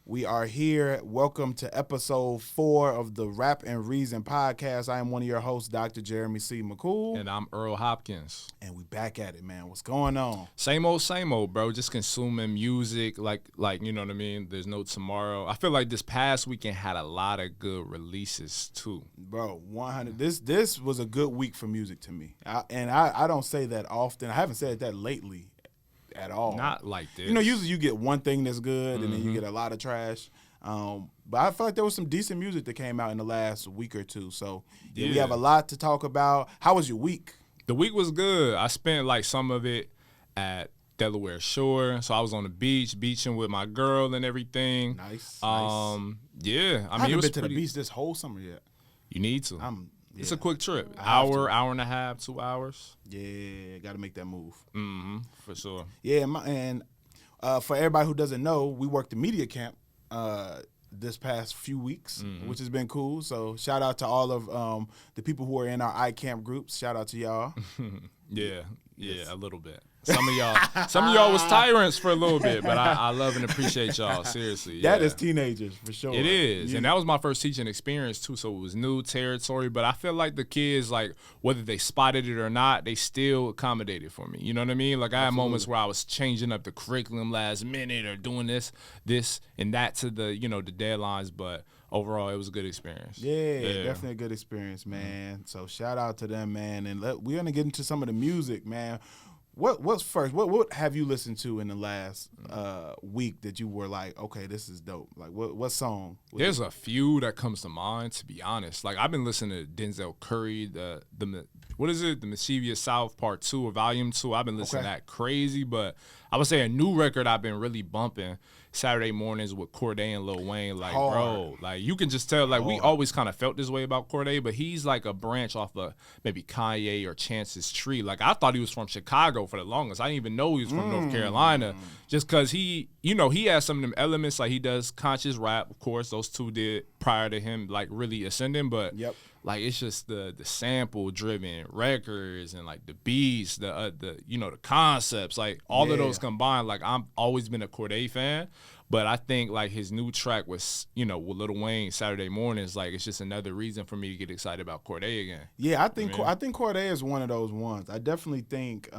We are here. Welcome to episode 4 of the Rap and Reason podcast. I am one of your hosts, Dr. Jeremy C. McCool. And I'm Earl Hopkins. And we back at it, man. What's going on? Same old, bro. Just consuming music, like you know what I mean? There's no tomorrow. I feel like this past weekend had a lot of good releases, too. Bro, 100. This was a good week for music to me. I don't say that often. I haven't said that lately at all. Not like this. You know, usually you get one thing that's good and then you get a lot of trash. But I feel like there was some decent music that came out in the last week or two. So we have a lot to talk about. How was your week? The week was good. I spent like some of it at Delaware Shore. So I was on the beach, beaching with my girl and everything. Nice. Yeah. I mean, I haven't it was been to the beach this whole summer yet. You need to. It's a quick trip. Hour and a half, 2 hours. Yeah, got to make that move. For sure. Yeah, for everybody who doesn't know, we worked the media camp this past few weeks, which has been cool. So shout out to all of the people who are in our iCamp groups. Shout out to y'all. Yeah, a little bit. Some of y'all was tyrants for a little bit, but I love and appreciate y'all. Seriously, that is teenagers for sure. It is, and that was my first teaching experience too. So it was new territory, but I feel like the kids, like whether they spotted it or not, they still accommodated for me. You know what I mean? Like I had moments where I was changing up the curriculum last minute or doing this, and that to the the deadlines, but overall, it was a good experience. Yeah, definitely a good experience, man. So shout out to them, man. And we're gonna get into some of the music, man. What's first? What have you listened to in the last week that you were like, okay, this is dope? Like, what song? There's a few that comes to mind, to be honest. Like, I've been listening to Denzel Curry, the what is it? The Mischievous South Part 2 or Volume 2. I've been listening to that crazy, but I would say a new record I've been really bumping Saturday mornings with Cordae and Lil Wayne. Like, bro, like you can just tell, like we always kind of felt this way about Cordae, but he's like a branch off of maybe Kanye or Chance's tree. Like I thought he was from Chicago for the longest. I didn't even know he was from North Carolina, just because he has some of them elements. Like he does conscious rap, of course. Those two did prior to him, like really ascending. But like it's just the sample driven records and like the beats, the concepts, like all of those combined. Like I've always been a Cordae fan. But I think like his new track with Lil Wayne, Saturday Mornings, like it's just another reason for me to get excited about Cordae again. Yeah, I think Cordae is one of those ones. I definitely think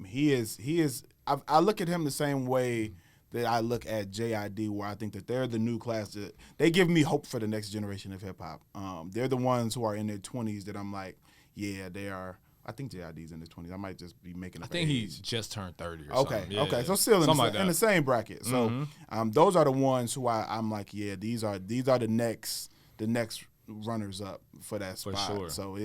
he is. I look at him the same way that I look at JID, where I think that they're the new class. That they give me hope for the next generation of hip hop. They're the ones who are in their 20s that I'm like, yeah, they are. I think JID's in his 20s. I might just be making up. I think he's just turned 30 or something. Okay. So still in the same bracket. So those are the ones who I'm like, yeah, these are the next runners up for that spot. For sure. So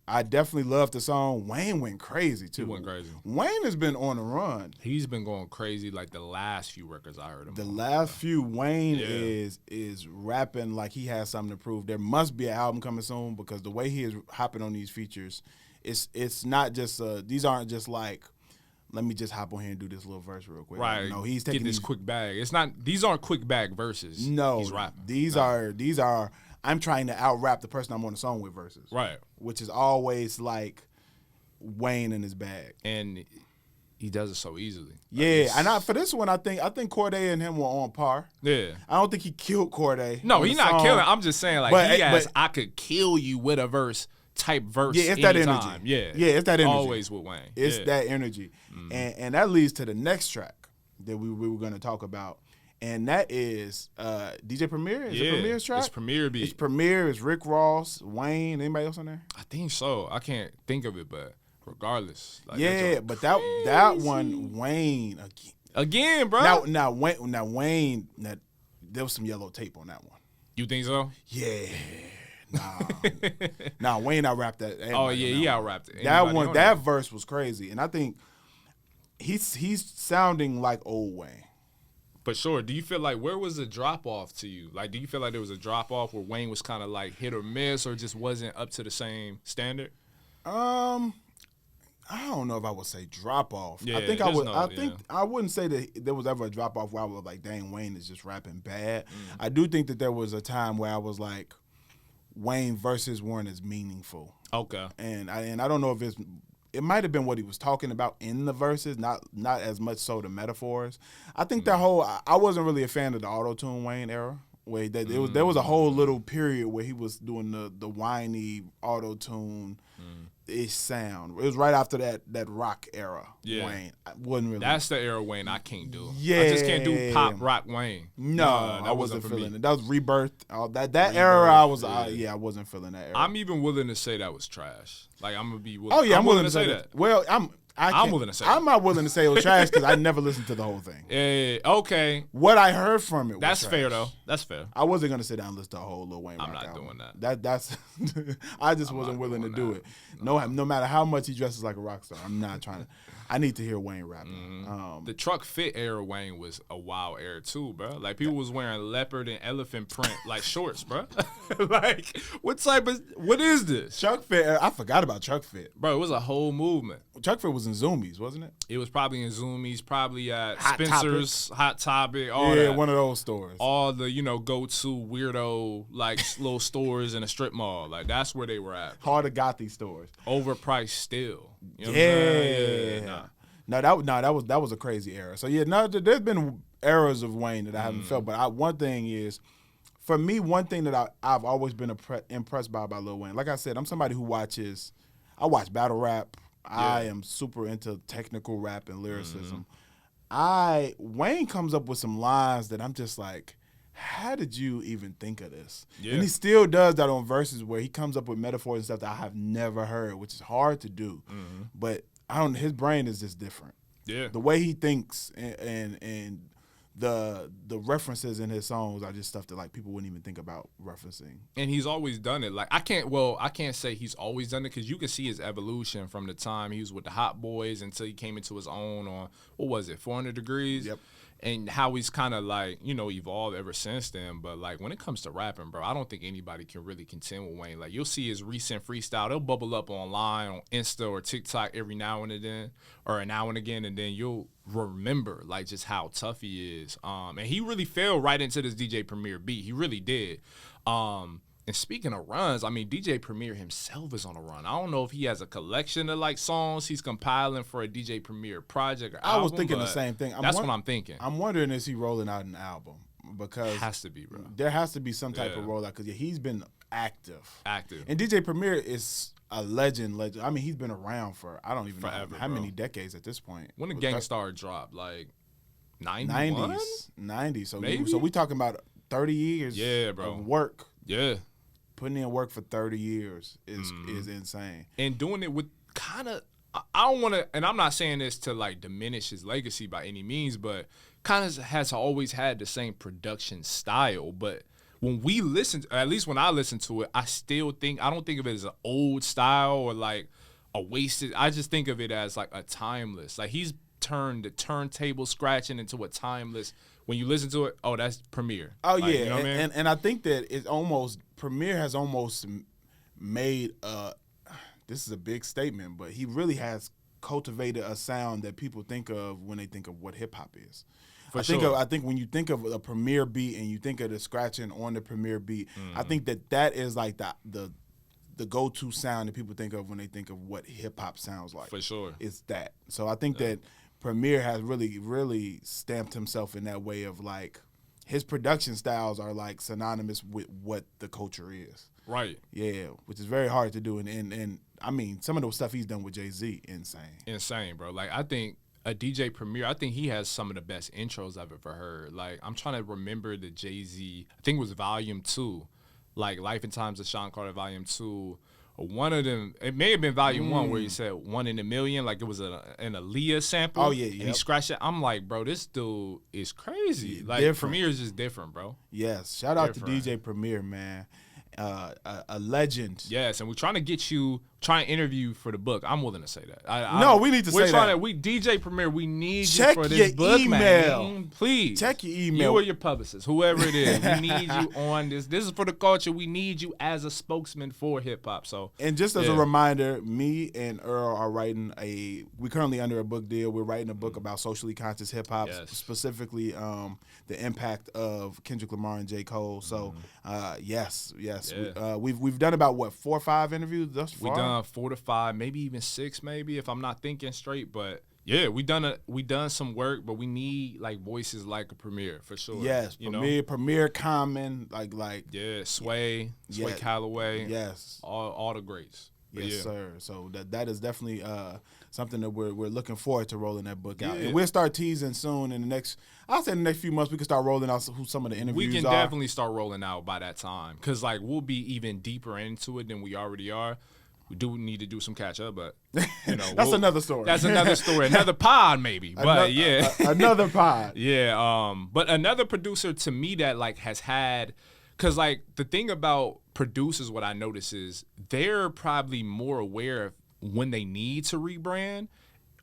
I definitely love the song. Wayne went crazy too. He went crazy. Wayne has been on a run. He's been going crazy like the last few records I heard him. The last few, Wayne is rapping like he has something to prove. There must be an album coming soon because the way he is hopping on these features, it's not just these aren't just like, let me just hop on here and do this little verse real quick. Right. No, he's taking this quick bag. These aren't quick bag verses. No, he's rapping. These are. I'm trying to out-rap the person I'm on the song with verses. Right. Which is always like Wayne in his bag. And he does it so easily. Yeah, and for this one, I think Cordae and him were on par. Yeah. I don't think he killed Cordae. No, he's not killing. I'm just saying, like, but I could kill you with a verse type verse. Yeah, it's that energy. Yeah, it's that energy. Always with Wayne. It's that energy. And that leads to the next track that we were going to talk about. And that is DJ Premier. Is it Premier's track? It's Premier beat. It's Premier. It's Rick Ross, Wayne. Anybody else on there? I think so. I can't think of it, but regardless. Like, but that one, Wayne again, bro. Now Wayne. There was some yellow tape on that one. You think so? Yeah. Nah, Wayne out-rapped that. Oh yeah, he out-rapped it. That verse was crazy, and I think he's sounding like old Wayne. For sure. Do you feel like where was the drop-off to you? Like, do you feel like there was a drop-off where Wayne was kind of like hit or miss or just wasn't up to the same standard? I don't know if I would say drop-off. Yeah, I wouldn't say that there was ever a drop-off where I was like, dang, Wayne is just rapping bad. I do think that there was a time where I was like, Wayne verses weren't as meaningful. Okay. And I don't know it might have been what he was talking about in the verses, not as much so the metaphors. I think that whole I wasn't really a fan of the auto-tune Wayne era. Where there was a whole little period where he was doing the whiny auto-tune ish sound. It was right after that rock era. Wayne, I wasn't really. That's the era Wayne I can't do. Yeah, I just can't do pop rock Wayne. No, I wasn't for feeling me. it. That was Rebirth. That era, I wasn't feeling that era. I'm even willing to say that was trash. Like I'm gonna be. Willing, Oh yeah, I'm willing to say that. Well, I'm willing to say I'm not willing to say it was trash because I never listened to the whole thing. Yeah, okay. What I heard from it That's was fair, trash. though. That's fair. I wasn't going to sit down and listen to a whole Lil Wayne I'm rock not album. doing that. That's I just wasn't willing to do it. No matter how much he dresses like a rock star, I'm not trying to. I need to hear Wayne rapping. The truck fit era Wayne was a wild era too, bro. Like people was wearing leopard and elephant print like shorts, bro. Like what is this? Truck Fit, I forgot about Truck Fit. Bro, it was a whole movement. Truck Fit was in Zoomies, wasn't it? It was probably in Zoomies, probably at Hot Spencer's, Hot Topic, all that. One of those stores. All the, go-to weirdo, like, little stores in a strip mall. Like, that's where they were at. Hard to gothy stores. Overpriced still. You know what I'm Yeah. saying? Yeah. That was a crazy era. So, there's been eras of Wayne that I haven't felt. But one thing is, for me, one thing that I've always been impressed by Lil Wayne. Like I said, I'm somebody who watch battle rap. Yeah. I am super into technical rap and lyricism. Wayne comes up with some lines that I'm just like, how did you even think of this? Yeah. And he still does that on verses where he comes up with metaphors and stuff that I have never heard, which is hard to do. But his brain is just different. Yeah. The way he thinks and the references in his songs are just stuff that like people wouldn't even think about referencing. And he's always done it. Like I can't say he's always done it because you can see his evolution from the time he was with the Hot Boys until he came into his own on 400 Degrees. Yep. And how he's kind of like, evolved ever since then. But like when it comes to rapping, bro, I don't think anybody can really contend with Wayne. Like you'll see his recent freestyle, they'll bubble up online on Insta or TikTok every now and then, or now and again, and then you'll remember like just how tough he is. And he really fell right into this DJ Premier beat. He really did. And speaking of runs, I mean, DJ Premier himself is on a run. I don't know if he has a collection of like songs he's compiling for a DJ Premier project or album. I was thinking the same thing. That's what I'm thinking. I'm wondering, is he rolling out an album? Because it has to be, bro. There has to be some type of rollout because he's been active. And DJ Premier is a legend. I mean, he's been around for I don't even know how many decades at this point. When the Gangstar dropped, like 90s. So maybe? So we talking about 30 years. Yeah, bro. Of work. Yeah. Putting in work for 30 years is insane. And doing it with kind of, I don't want to, and I'm not saying this to like diminish his legacy by any means, but kind of has always had the same production style. But when we listen, at least when I listen to it, I don't think of it as an old style or like a wasted, I just think of it as like a timeless. Like he's turned the turntable scratching into a timeless. When you listen to it, oh, that's Premier. Oh, like, yeah. You know what I mean? And I think that Premier has almost made, this is a big statement, but he really has cultivated a sound that people think of when they think of what hip-hop is. I think when you think of a Premier beat and you think of the scratching on the Premier beat, I think that is like the go-to sound that people think of when they think of what hip-hop sounds like. For sure. It's that. So I think that Premier has really, really stamped himself in that way of like his production styles are like synonymous with what the culture is. Right. Yeah, which is very hard to do. And I mean, some of the stuff he's done with Jay-Z, insane. Insane, bro. Like I think a DJ Premier, I think he has some of the best intros I've ever heard. Like I'm trying to remember the Jay-Z, I think it was Volume 2, like Life and Times of Sean Carter Volume 2. One of them, it may have been Volume 1 where he said 1 in a million, like it was an Aaliyah sample. Oh, yeah, And he scratched it. I'm like, bro, this dude is crazy. Like, different. Premier is just different, bro. Yes. Shout out to DJ Premier, man. A legend. Yes, and we're trying to get you, try and interview you for the book. I'm willing to say that. No, we need to say that. DJ Premier, we need Check you for your this book, email. man. Please. Check your email. You or your publicist, whoever it is. We need you on this. This is for the culture. We need you as a spokesman for hip-hop. So, and just as a reminder, me and Earl are writing we're currently under a book deal. We're writing a book about socially conscious hip-hop, specifically the impact of Kendrick Lamar and J. Cole. So, yes. Yeah. We've done about, 4 or 5 interviews thus far? We done done 4 to 5, maybe even 6, maybe if I'm not thinking straight. But yeah, we done some work, but we need like voices like a Premier for sure. Yes, Premier, Common, like Sway Calloway. Yes, all the greats. Yes, sir. So that is definitely something that we're looking forward to rolling that book out. Yeah. And we'll start teasing soon in the next, I'll say in the next few months, we can start rolling out who some of the interviews are. We can definitely start rolling out by that time because, like, we'll be even deeper into it than we already are. We do need to do some catch up, but, that's another story. That's another story. Another pod, maybe. But, another pod. Yeah. But another producer to me that, like, has had – because, like, the thing about producers, what I notice is they're probably more aware of when they need to rebrand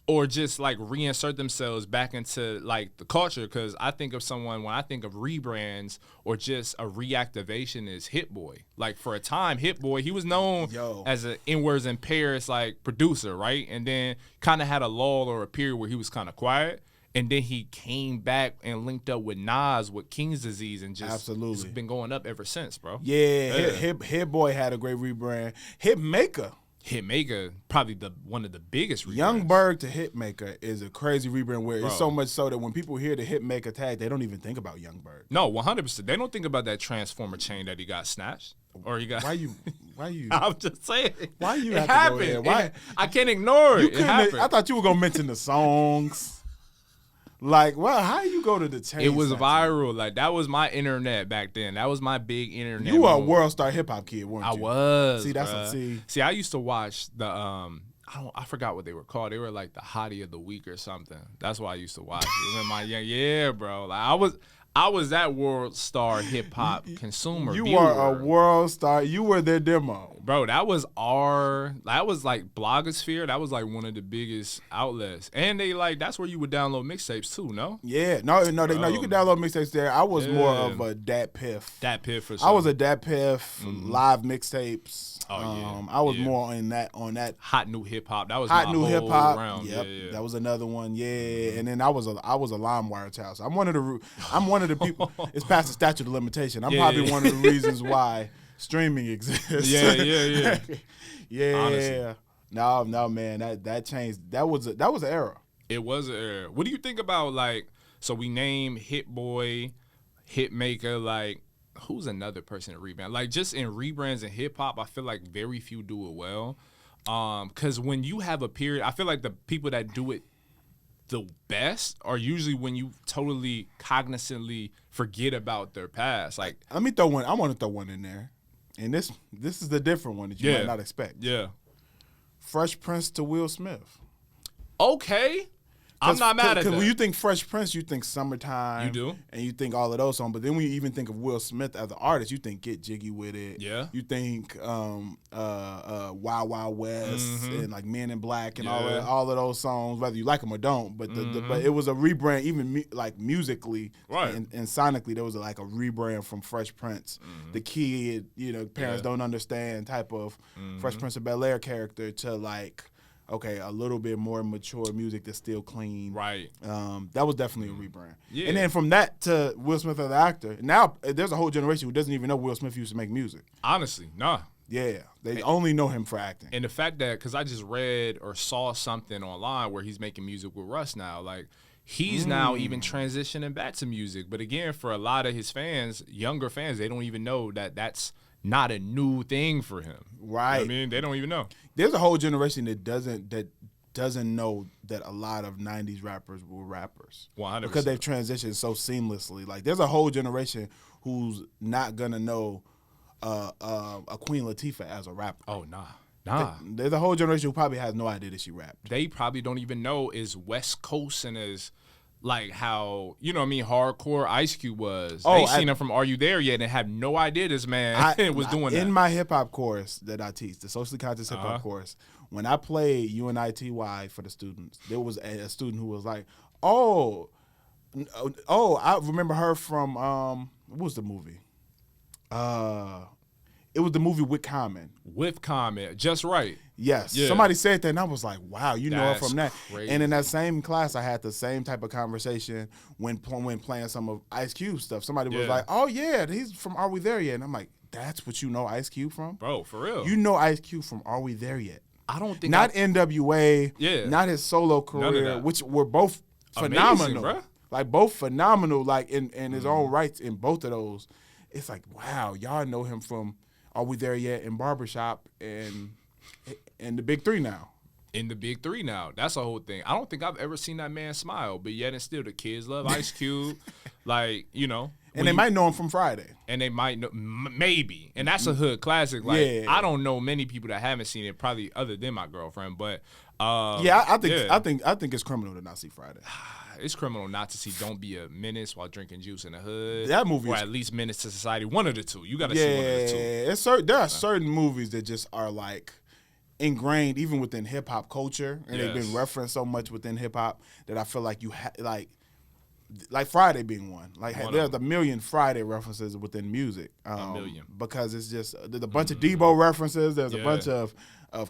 or just like reinsert themselves back into like the culture. Because I think of someone, when I think of rebrands or just a reactivation, is Hit Boy. Like for a time, Hit Boy, he was known as an N-Words in Paris like producer, right? And then kind of had a lull or a period where he was kind of quiet. And then he came back and linked up with Nas with King's Disease and just it's been going up ever since, bro. Yeah. Hit Boy had a great rebrand. Hitmaker, probably one of the biggest rebrands. Young Berg to Hitmaker is a crazy rebrand where it's so much so that when people hear the Hitmaker tag, they don't even think about Young Berg. No, 100%. They don't think about that Transformer chain that he got snatched. Or he got. Why you? I'm just saying. Why you it have happened. to go there? Why? I can't ignore it. It happened. I thought you were gonna mention the songs. Like, well, how you go to the chain? It was viral. Like, that was my internet back then. That was my big internet. You were a World Star hip hop kid, weren't you? I was. See, I used to watch the I forgot what they were called. They were like the Hottie of the Week or something. That's what I used to watch. It was in my bro. Like I was that World Star hip hop consumer. You were a World Star. You were their demo, bro. That was like blogosphere. That was like one of the biggest outlets, and that's where you would download mixtapes too. No, yeah, no. You could download mixtapes there. I was more of a Dat Piff. Dat Piff for sure. I was a Dat Piff live mixtapes. I was more on that hot new hip hop. That was hot my new whole hip hop. round. Yep, that was another one. Yeah, and then I was a LimeWire child. So I'm one of the people. It's past the statute of limitation. I'm probably one of the reasons why streaming exists. Yeah. Yeah. Honestly. No, man. That changed. That was an era. It was an era. What do you think about so we name Hit Boy, Hitmaker, like. Who's another person to rebrand? Like, just in rebrands in hip-hop, I feel like very few do it well. Because when you have a period, I feel like the people that do it the best are usually when you totally cognizantly forget about their past. Like, let me throw one. I want to throw one in there. And this is the different one that you might not expect. Yeah. Fresh Prince to Will Smith. Okay. I'm not mad at that. Because when you think Fresh Prince, you think Summertime. You do. And you think all of those songs. But then when you even think of Will Smith as an artist, you think Get Jiggy With It. Yeah. You think Wild Wild West and like Men in Black and all of those songs, whether you like them or don't. But but it was a rebrand, even like musically and sonically, there was like a rebrand from Fresh Prince. The kid, parents don't understand type of Fresh Prince of Bel-Air character to like, okay, a little bit more mature music that's still clean. Right. That was definitely a rebrand. Yeah. And then from that to Will Smith as an actor, now there's a whole generation who doesn't even know Will Smith used to make music. Honestly, nah. Yeah. They only know him for acting. And the fact that, because I just read or saw something online where he's making music with Russ now, like, he's now even transitioning back to music. But again, for a lot of his fans, younger fans, they don't even know that that's not a new thing for him. Right. I mean, they don't even know. There's a whole generation that doesn't know that a lot of 90s rappers were rappers. 100%. Because they've transitioned so seamlessly. Like, there's a whole generation who's not going to know a Queen Latifah as a rapper. Oh, nah. There's a whole generation who probably has no idea that she rapped. They probably don't even know is West Coast and is like how, hardcore Ice Cube was. They seen him from Are You There Yet and have no idea this man was doing that. In my hip-hop course that I teach, the socially conscious hip-hop course, when I played UNITY for the students, there was a student who was like, oh, I remember her from, what was the movie? It was the movie with Common. With Common, just right. Yes. Yeah. Somebody said that, and I was like, wow, you know her from that. Crazy. And in that same class, I had the same type of conversation when playing some of Ice Cube stuff. Somebody was like, oh, yeah, he's from Are We There Yet? And I'm like, That's what you know Ice Cube from? Bro, for real. You know Ice Cube from Are We There Yet? I don't think not NWA, not his solo career, which were both phenomenal. Amazing, bro. Like both phenomenal, like in his own rights in both of those. It's like, wow, y'all know him from Are We There Yet in Barbershop and the Big Three now. In the Big Three now. That's the whole thing. I don't think I've ever seen that man smile, but yet and still the kids love Ice Cube. Like, you know. And they might know him from Friday. And they might know, maybe. And that's a hood classic. Like, I don't know many people that haven't seen it, probably other than my girlfriend. But I think it's criminal to not see Friday. It's criminal not to see Don't Be a Menace while drinking juice in the hood. That movie, or at least Menace to Society. One of the two. You got to see one of the two. There are certain movies that just are like ingrained even within hip hop culture, and they've been referenced so much within hip hop that I feel like you like Friday being one. Like there's a million Friday references within music. A million. Because it's just there's a bunch of Debo references. There's a bunch of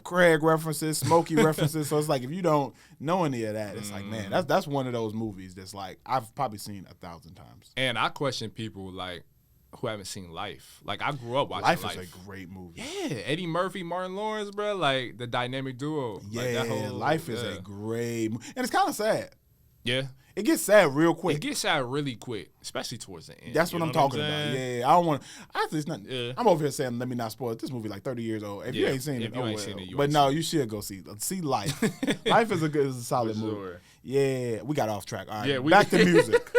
Craig references, Smokey references. So it's like if you don't know any of that, it's like, man, that's one of those movies that's like I've probably seen 1,000 times. And I question people like who haven't seen Life. Like I grew up watching Life. Life is a great movie. Yeah, Eddie Murphy, Martin Lawrence, bro, like the dynamic duo. Yeah, like that whole, Life is a great movie. And it's kind of sad. Yeah. It gets sad real quick. It gets sad really quick, especially towards the end. That's what I'm talking about. Yeah, I don't want to. Actually, it's not. Yeah. I'm over here saying, let me not spoil it. This movie like 30 years old. If you ain't seen it, but no, you should go see Life. Life is a solid movie. Sure. Yeah, we got off track. All right, back to music.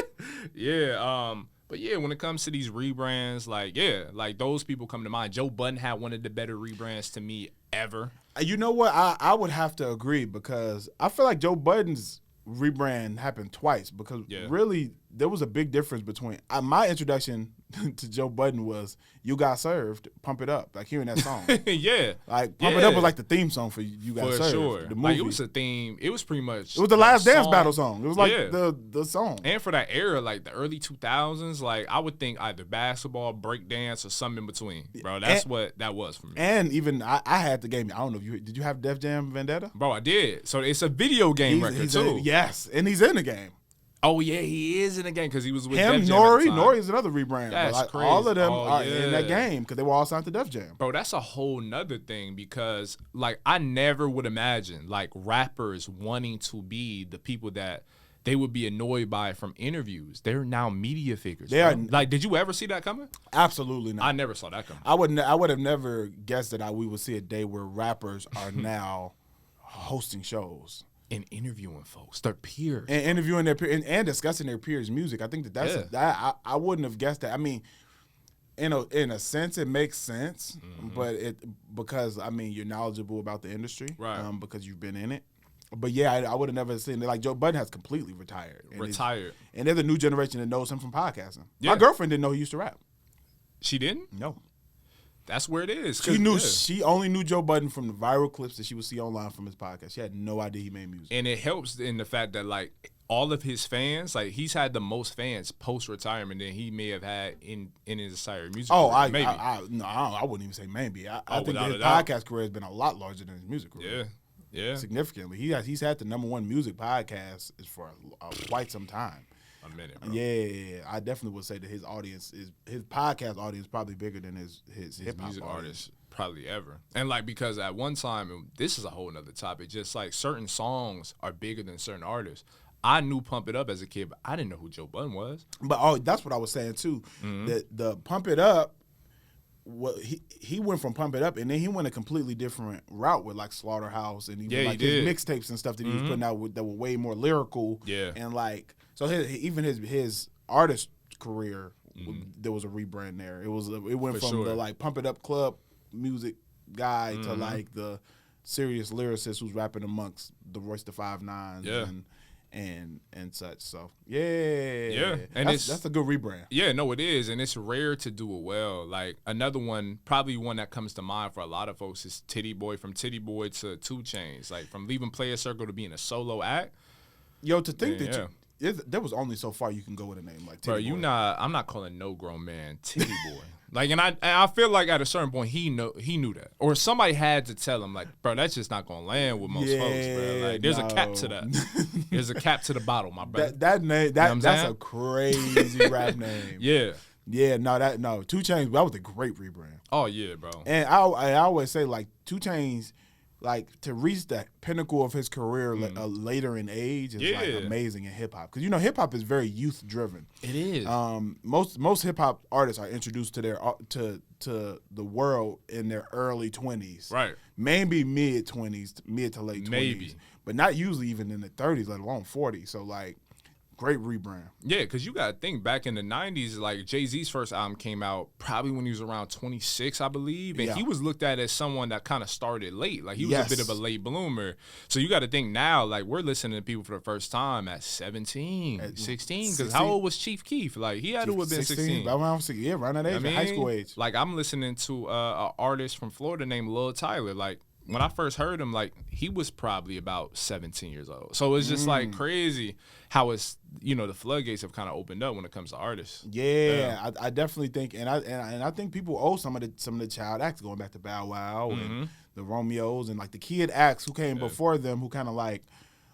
But yeah, when it comes to these rebrands, like those people come to mind. Joe Budden had one of the better rebrands to me ever. You know what? I would have to agree because I feel like Joe Budden's rebrand happened twice because really there was a big difference between my introduction to Joe Budden was You Got Served, Pump It Up, like hearing that song. Like Pump It Up was like the theme song for You Got Served. For sure. The movie. Like it was a theme. It was pretty much. It was the Last Dance battle song. It was like the song. And for that era, like the early 2000s, like I would think either basketball, break dance, or something in between. Bro, that's what that was for me. And even I had the game. I don't know if did you have Def Jam Vendetta? Bro, I did. So it's a video game record too. Yes, and he's in the game. Oh yeah, he is in the game because he was with him. Def Jam Nori is another rebrand. That's like, crazy. All of them are in that game because they were all signed to Def Jam. Bro, that's a whole nother thing because like I never would imagine like rappers wanting to be the people that they would be annoyed by from interviews. They're now media figures. They are like. Did you ever see that coming? Absolutely not. I never saw that coming. I would have never guessed that we would see a day where rappers are now hosting shows. And interviewing folks, their peers. And interviewing their peers and discussing their peers' music. I think that's I wouldn't have guessed that. I mean, in a sense, it makes sense, but because I mean you're knowledgeable about the industry, right? Because you've been in it. But yeah, I would have never seen it. Like Joe Budden has completely retired. And there's a new generation that knows him from podcasting. Yeah. My girlfriend didn't know he used to rap. She didn't? No. That's where it is. She only knew Joe Budden from the viral clips that she would see online from his podcast. She had no idea he made music. And it helps in the fact that like all of his fans, like he's had the most fans post retirement than he may have had in his entire music career. Maybe. I wouldn't even say maybe. I think his podcast career has been a lot larger than his music career. Yeah. Significantly. He's had the #1 music podcast for quite some time. A minute, bro. Yeah, I definitely would say that his podcast audience probably bigger than his hip hop music artists probably ever. And like because at one time, and this is a whole nother topic, just like certain songs are bigger than certain artists. I knew Pump It Up as a kid, but I didn't know who Joe Budden was. But that's what I was saying too. That the Pump It Up, he went from Pump It Up and then he went a completely different route with like Slaughterhouse and like his mixtapes and stuff that he was putting out that were way more lyrical. Yeah, and like. So his artist career, there was a rebrand there. It went from the like Pump It Up club music guy to like the serious lyricist who's rapping amongst the Royce da 5'9" and such. So and that's a good rebrand. Yeah, no, it is, and it's rare to do it well. Like another one, probably one that comes to mind for a lot of folks is Titty Boy. From Titty Boy to 2 Chainz, like from leaving Player Circle to being a solo act. Yo, to think there was only so far you can go with a name like Titty Boy. I'm not calling no grown man Titty Boy. Like, and I feel like at a certain point he knew that, or somebody had to tell him, like, bro, that's just not gonna land with most folks, bro. Like, there's a cap to that. There's a cap to the bottle, my brother. That name, that's a crazy rap name. Yeah. Yeah, no. 2 Chainz, that was a great rebrand. Oh yeah, bro. And I always say like 2 Chainz, like to reach that pinnacle of his career later in age is like amazing in hip hop, because hip hop is very youth driven. It is. Most hip hop artists are introduced to their to the world in their early 20s, right? Maybe mid to late 20s, maybe, but not usually even in the 30s, let alone 40. So like. Great rebrand. Yeah, because you got to think back in the 90s, like Jay-Z's first album came out probably when he was around 26, I believe. And he was looked at as someone that kind of started late. Like he was a bit of a late bloomer. So you got to think now, like we're listening to people for the first time at 17, 16. Because how old was Chief Keef? Like he had to have been 16. Around that age, high school age. Like I'm listening to an artist from Florida named Lil Tyler. Like when I first heard him, like he was probably about 17 years old. So it's just like crazy how it's the floodgates have kind of opened up when it comes to artists. Yeah. I definitely think, and I think people owe some of the child acts, going back to Bow Wow and the Romeos and like the kid acts who came before them, who kind of like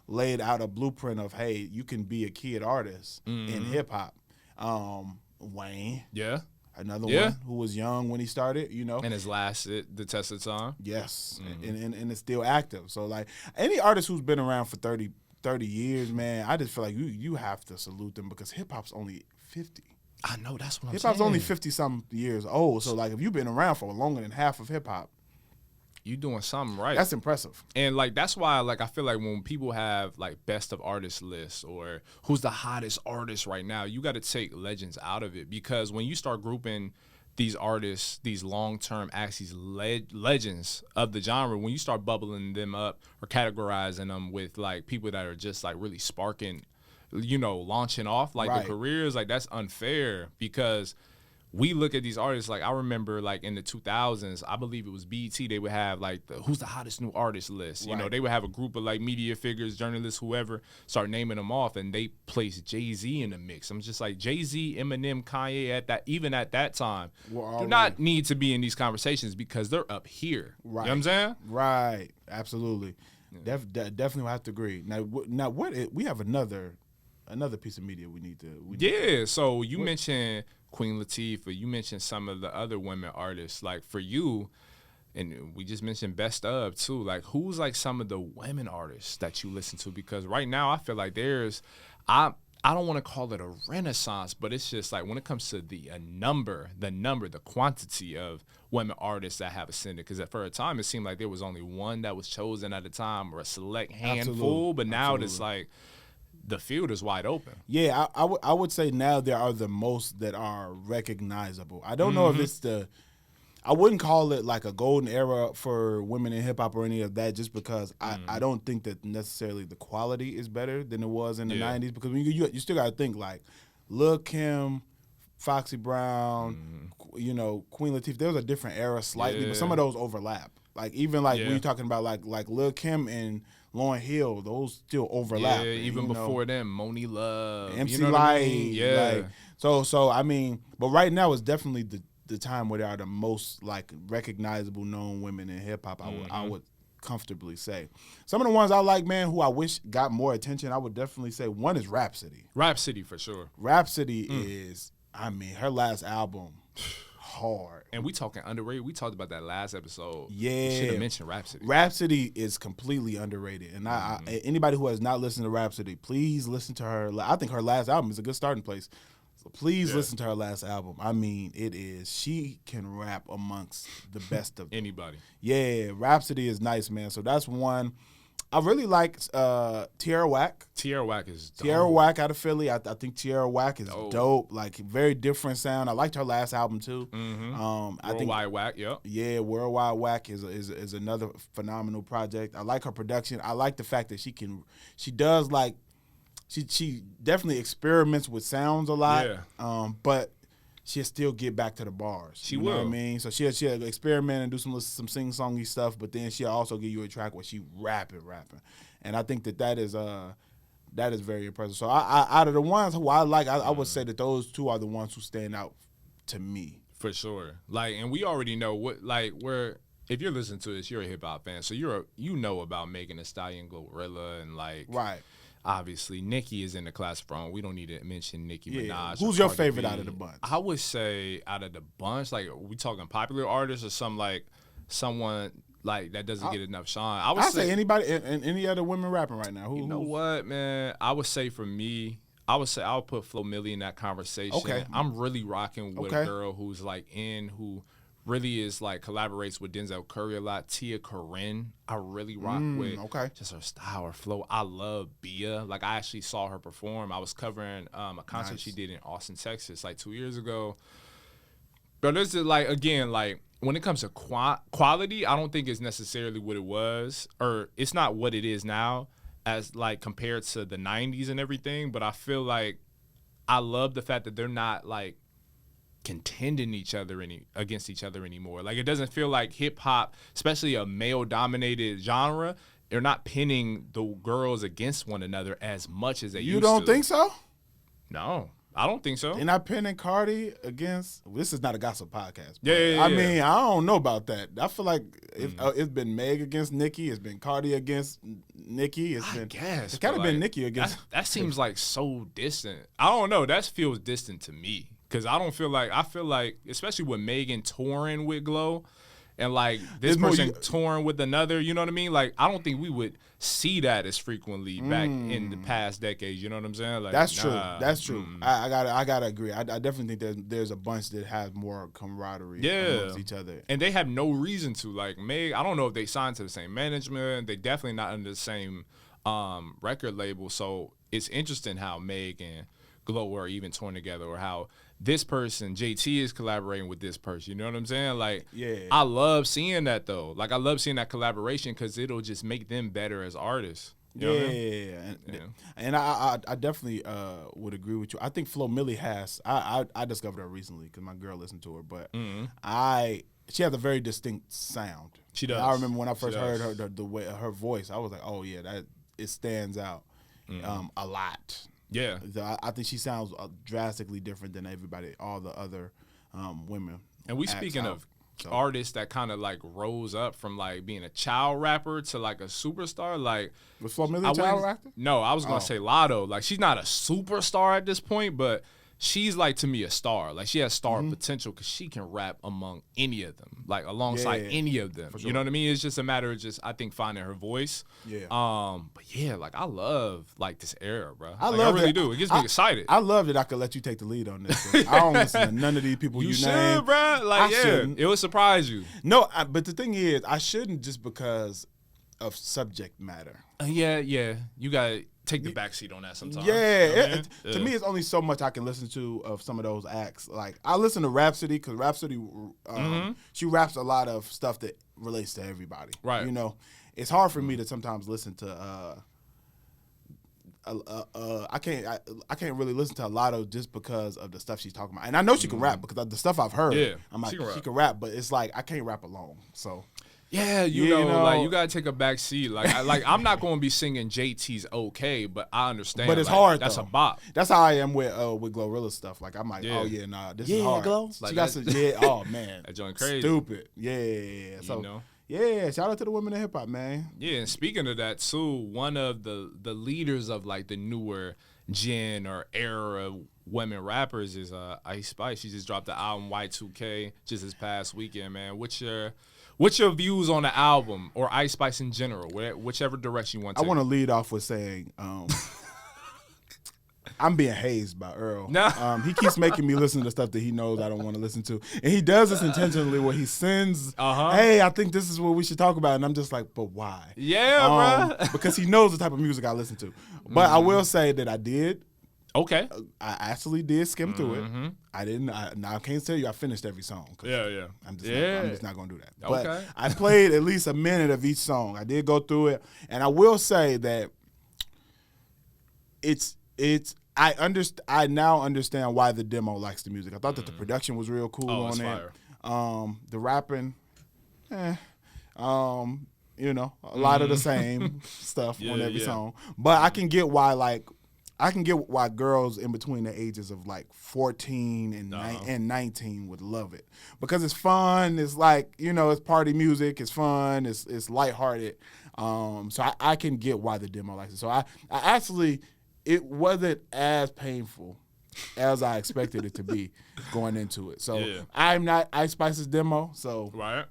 laid out a blueprint of, hey, you can be a kid artist in hip hop. Wayne. Yeah. Another one who was young when he started, And has lasted the test of time. Yes, and it's still active. So, like, any artist who's been around for 30 years, man, I just feel like you have to salute them, because hip-hop's only 50. I know, that's what I'm saying. Hip-hop's only 50-something years old. So, like, if you've been around for longer than half of hip-hop, you doing something right. That's impressive. And like that's why like I feel like when people have like best of artists lists or who's the hottest artist right now, you got to take legends out of it, because when you start grouping these artists, these long-term acts, these legends of the genre, when you start bubbling them up or categorizing them with like people that are just like really sparking, launching off like the careers, like that's unfair, because we look at these artists, like I remember like in the 2000s, I believe it was BET, they would have like who's the hottest new artist list. They would have a group of like media figures, journalists, whoever, start naming them off, and they place Jay-Z in the mix. I'm just like, Jay-Z, Eminem, Kanye, even at that time, do not need to be in these conversations, because they're up here. Right. You know what I'm saying? Right. Absolutely. Yeah. Definitely have to agree. Now we have another piece of media we need to. So you mentioned Queen Latifah, you mentioned some of the other women artists. Like for you, and we just mentioned best of too, like who's like some of the women artists that you listen to? Because right now I feel like I don't want to call it a renaissance, but it's just like when it comes to the quantity of women artists that have ascended. Because for a time it seemed like there was only one that was chosen at a time, or a select handful. But now it's like the field is wide open. Yeah, I would say now there are the most that are recognizable. I don't know if it's I wouldn't call it like a golden era for women in hip hop or any of that, just because I don't think that necessarily the quality is better than it was in the 90s. Because you still got to think like Lil' Kim, Foxy Brown, Queen Latifah. There was a different era slightly, but some of those overlap. Like even like when you're talking about like Lil' Kim and Lauryn Hill, those still overlap. Yeah, even before them, Moni Love, MC Lyte. So I mean, but right now it's definitely the time where there are the most like recognizable known women in hip hop. I would comfortably say. Some of the ones I like, man, who I wish got more attention, I would definitely say one is Rhapsody. Rhapsody for sure. Rhapsody is, I mean, her last album. Hard. And we talking underrated. We talked about that last episode. Yeah. We should have mentioned Rhapsody. Rhapsody is completely underrated. And anybody who has not listened to Rhapsody, please listen to her. I think her last album is a good starting place. So please listen to her last album. I mean, she can rap amongst the best of them. Anybody. Yeah, Rhapsody is nice, man. So that's one. I really like Tierra Whack. Tierra Whack is dope. Tierra Whack out of Philly. I think Tierra Whack is dope. Like, very different sound. I liked her last album, too. Worldwide Whack, yep. Yeah, Worldwide Whack is another phenomenal project. I like her production. I like the fact that she definitely experiments with sounds a lot. Yeah. But she'll still get back to the bars. She will. You know what I mean? So she'll experiment and do some sing-songy stuff, but then she'll also give you a track where she rapping. And I think that is very impressive. So out of the ones who I like, I would say that those two are the ones who stand out to me. For sure. Like, and we already know if you're listening to this, you're a hip-hop fan, so you know about Megan Thee Stallion, Glorilla, and like... Right. obviously Nicki is in the class of her own. We don't need to mention Nicki Minaj. Who's your favorite out of the bunch? I would say out of the bunch, like, we talking popular artists or someone like that doesn't get enough shine. I would say anybody and any other women rapping right now. You know what, man? I would say for me, I'll put Flo Milli in that conversation. Okay. I'm really rocking with a girl who's who really is collaborates with Denzel Curry a lot. Tia Corinne, I really rock with. Okay. Just her style, her flow. I love Bia. Like, I actually saw her perform. I was covering a concert she did in Austin, Texas, 2 years ago. But this is when it comes to quality, I don't think it's necessarily what it was, or it's not what it is now, as compared to the 90s and everything. But I feel like I love the fact that they're not contending against each other anymore. It doesn't feel like hip hop, especially a male dominated genre, they're not pinning the girls against one another as much as they used to. You don't think so? No, I don't think so. They're not pinning Cardi against. This is not a gossip podcast. Yeah. I mean, I don't know about that. I feel like it's been Meg against Nicki. It's been Cardi against Nicki. It's kind of been Nicki against. That seems so distant. I don't know. That feels distant to me. Because I feel like, especially with Megan touring with Glow and this person touring with another, you know what I mean? I don't think we would see that as frequently back in the past decades, you know what I'm saying? That's true. That's true. I gotta agree. I definitely think there's a bunch that has more camaraderie amongst each other. And they have no reason to. Meg, I don't know if they signed to the same management. They definitely not under the same record label. So it's interesting how Meg and Glow are even touring together, or how this person, JT, is collaborating with this person. You know what I'm saying? I love seeing that, though. I love seeing that collaboration because it'll just make them better as artists. You know what I mean? And I definitely would agree with you. I think Flo Milli has. I discovered her recently because my girl listened to her, but she has a very distinct sound. She does. I remember when I first heard her, the way her voice, I was like, oh yeah, that it stands out a lot. Yeah, I think she sounds drastically different than all the other women. And we speaking of artists that kind of rose up from being a child rapper to a superstar. Was Flo Milli a child rapper? No, I was gonna say Lotto. She's not a superstar at this point, but she's to me a star. She has star potential because she can rap among any of them, alongside any of them. Sure. You know what I mean? It's just a matter of I think finding her voice. Yeah. But yeah, I love this era, bro. I really do. It gets me excited. I love that I could let you take the lead on this. I don't listen to none of these people you name. Should, bro. It would surprise you. No, but the thing is, I shouldn't just because of subject matter. Yeah. You gotta take the backseat on that sometimes. Yeah, to me, it's only so much I can listen to of some of those acts. I listen to Rhapsody because Rhapsody, she raps a lot of stuff that relates to everybody. Right. You know, it's hard for me to sometimes listen to. I can't really listen to a lot of just because of the stuff she's talking about, and I know she can rap because of the stuff I've heard. Yeah, I'm she can rap, but it's I can't rap alone. So. Yeah, you know, you gotta take a back seat. I'm not gonna be singing JT's okay, but I understand. But it's hard. That's a bop. That's how I am with Glorilla stuff. I'm like, oh yeah, nah, this is hard. Glow. She got some. Yeah, oh man, that joint crazy. Stupid. Yeah. So yeah, shout out to the women in hip hop, man. Yeah, and speaking of that too, one of the leaders of the newer gen or era of women rappers is Ice Spice. She just dropped the album Y2K just this past weekend, man. What's your views on the album or Ice Spice in general, whichever direction you want to? I want to lead off with saying I'm being hazed by Earl. No. He keeps making me listen to stuff that he knows I don't want to listen to. And he does this intentionally where he sends, hey, I think this is what we should talk about. And I'm just like, but why? Yeah, bro. Because he knows the type of music I listen to. But I will say that I did. Okay. I actually did skim through it. I didn't. Now I can't tell you I finished every song. Yeah. I'm just not gonna do that. Okay. But I played at least a minute of each song. I did go through it, and I will say that it's. I now understand why the demo likes the music. I thought that the production was real cool on it. Fire. The rapping, a lot of the same stuff on every song. But I can get why I can get why girls in between the ages of like 14 and 19 would love it because it's fun. It's like, it's party music. It's fun. It's lighthearted. So I can get why the demo likes it. So I actually, it wasn't as painful as I expected it to be going into it. So I'm not Ice Spice's demo. So right.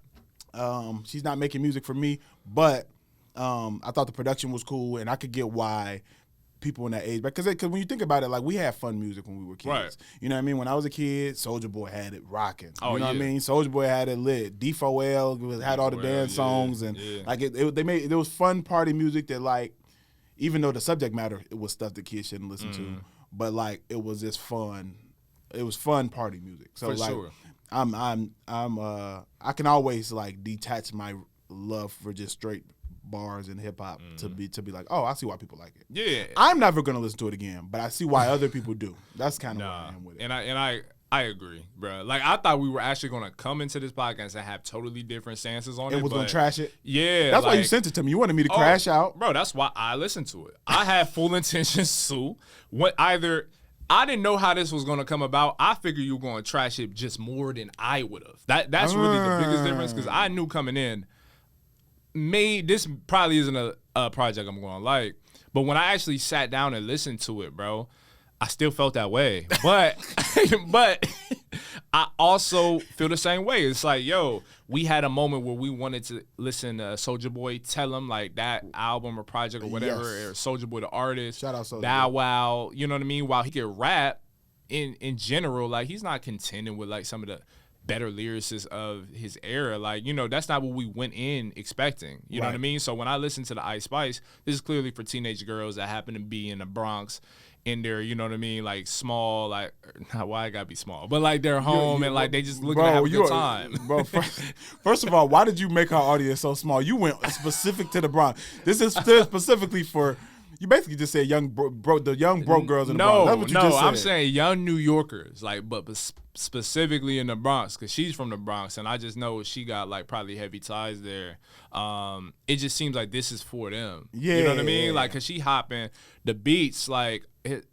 She's not making music for me, but I thought the production was cool, and I could get why people in that age, because when you think about it, like we had fun music when we were kids. Right. You know what I mean? When I was a kid, Soulja Boy had it rocking. Oh, you know what I mean? Soulja Boy had it lit. D4L had all the dance songs, and like there was fun party music that, like, even though the subject matter it was stuff that kids shouldn't listen to, but like it was just fun. It was fun party music. So for like sure. I can always like detach my love for just straight bars and hip hop to be like, oh, I see why people like it. Yeah, I'm never gonna listen to it again, but I see why other people do. That's kind of where I am with it. And I agree, bro. Like I thought we were actually gonna come into this podcast and have totally different stances on it. It was gonna trash it. Yeah, that's why you sent it to me. You wanted me to crash out, bro. That's why I listened to it. I had full intentions to I didn't know how this was going to come about. I figured you were going to trash it just more than I would have. That's really the biggest difference because I knew coming in, this probably isn't a project I'm going to like. But when I actually sat down and listened to it, bro, I still felt that way. But I also feel the same way. It's like, yo, we had a moment where we wanted to listen to Soulja Boy tell him like that album or project or whatever, or Soulja Boy the artist. Shout out Soulja Bow Boy. Wow, you know what I mean? While he could rap in general, like he's not contending with like some of the better lyricists of his era. Like, that's not what we went in expecting. You know what I mean? So when I listen to the Ice Spice, this is clearly for teenage girls that happen to be in the Bronx. In there, you know what I mean? Like small, like not why I gotta be small, but like they're home and like they just looking to have a good time. Bro, first of all, why did you make our audience so small? You went specific to the Bronx. This is specifically for. You basically just said the young broke girls in the Bronx. That's what you just said. I'm saying young New Yorkers, like, but specifically in the Bronx, because she's from the Bronx, and I just know she got like probably heavy ties there. It just seems like this is for them. Yeah, you know what I mean? Like, cause she hopping the beats, like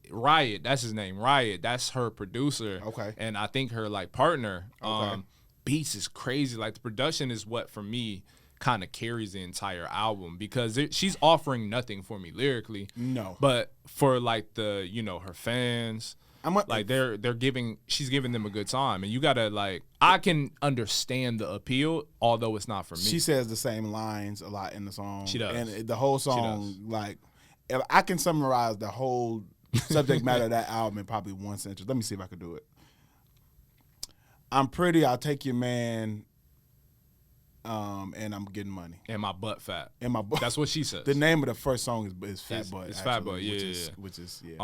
Riot, that's his name. Riot, that's her producer. Okay, and I think her like partner. Okay. Beats is crazy. Like the production is what for me kind of carries the entire album because she's offering nothing for me lyrically. No. But for like the, her fans, she's giving them a good time. And you gotta like, I can understand the appeal, although it's not for me. She says the same lines a lot in the song. She does. And the whole song, like, if I can summarize the whole subject matter of that album in probably one sentence. Let me see if I can do it. I'm pretty, I'll take your man, and I'm getting money. And my butt fat. And my butt. That's what she says. The name of the first song is Fat Butt. It's Fat Butt, yeah. Which is yeah.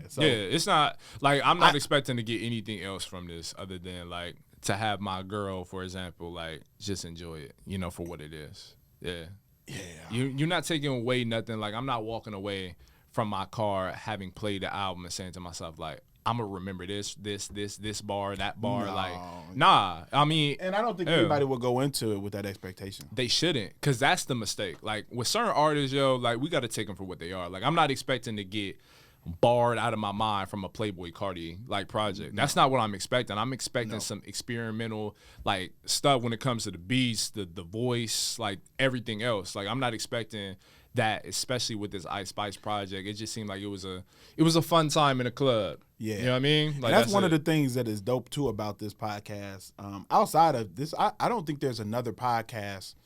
So, yeah, it's not, like, I'm not expecting to get anything else from this other than, like, to have my girl, for example, like, just enjoy it, for what it is. Yeah. Yeah. You're not taking away nothing. Like, I'm not walking away from my car having played the album and saying to myself, like, I'm gonna remember this bar, that bar. No. Like, nah. I mean, and I don't think anybody will go into it with that expectation. They shouldn't, cause that's the mistake. Like with certain artists, like we gotta take them for what they are. Like I'm not expecting to get barred out of my mind from a Playboy Cardi like project. That's not what I'm expecting. I'm expecting some experimental like stuff when it comes to the beats, the voice, like everything else. Like I'm not expecting that, especially with this Ice Spice project. It just seemed like it was a fun time in a club. Yeah. You know what I mean? Like that's one of the things that is dope too about this podcast. Outside of this, I don't think there's another podcast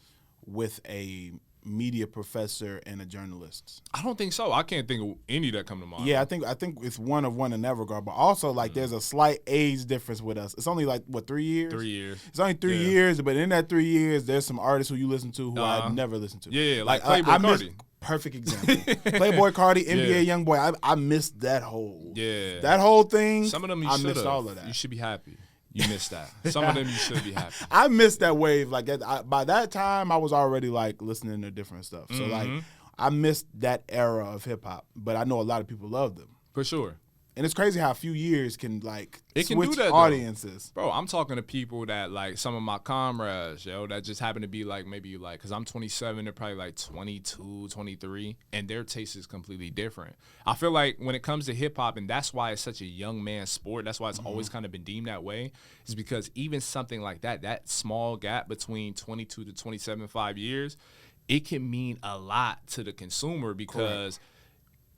with a media professor and a journalist. I don't think so. I can't think of any that come to mind. Yeah, I think it's one of one in that regard. But also like there's a slight age difference with us. It's only like 3 years? 3 years. It's only 3 years, but in that 3 years, there's some artists who you listen to who I'd never listened to. Yeah, like Playboy Cardi. Perfect example. Playboy Cardi, NBA Youngboy. I missed that whole thing. Some of them I missed all of that. You should be happy. You missed that. Some of them you should be happy. I missed that wave. Like by that time, I was already like listening to different stuff. So like I missed that era of hip hop. But I know a lot of people love them. For sure. And it's crazy how a few years can like it switch can do that, audiences. Bro, I'm talking to people that like some of my comrades, yo, that just happen to be like maybe like, because I'm 27, they're probably like 22, 23, and their taste is completely different. I feel like when it comes to hip hop, and that's why it's such a young man's sport, that's why it's always kind of been deemed that way, is because even something like that small gap between 22 to 27, 5 years, it can mean a lot to the consumer because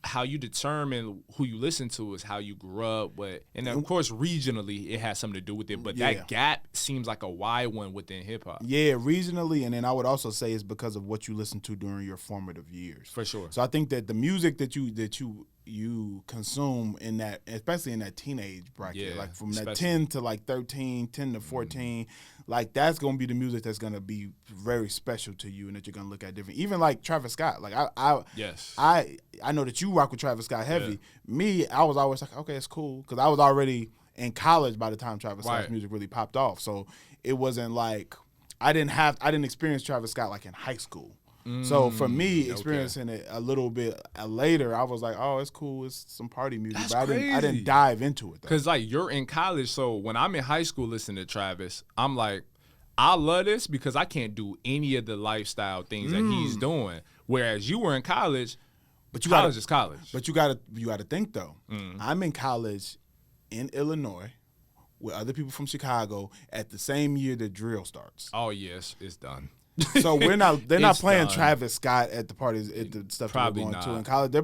how you determine who you listen to is how you grew up with. And of course, regionally, it has something to do with it. But that gap seems like a wide one within hip-hop. Yeah, regionally. And then I would also say it's because of what you listen to during your formative years. For sure. So I think that the music that you consume in that, especially in that teenage bracket, like from that 10 to like 13, 10 to 14, like that's going to be the music that's going to be very special to you and that you're going to look at different. Even like Travis Scott, like I know that you rock with Travis Scott heavy. Yeah. Me, I was always like, okay, it's cool, because I was already in college by the time Travis Scott's music really popped off. So it wasn't like I didn't experience Travis Scott like in high school. So for me, experiencing it a little bit later, I was like, "Oh, it's cool. It's some party music." That's but crazy. I didn't dive into it though. Because like you're in college, so when I'm in high school listening to Travis, I'm like, I love this because I can't do any of the lifestyle things that he's doing. Whereas you were in college, but college is college. But you gotta think though. I'm in college in Illinois with other people from Chicago at the same year that drill starts. Oh yes, it's done. So they're not playing done. Travis Scott at the parties at the stuff Probably we're going not. to in college. They're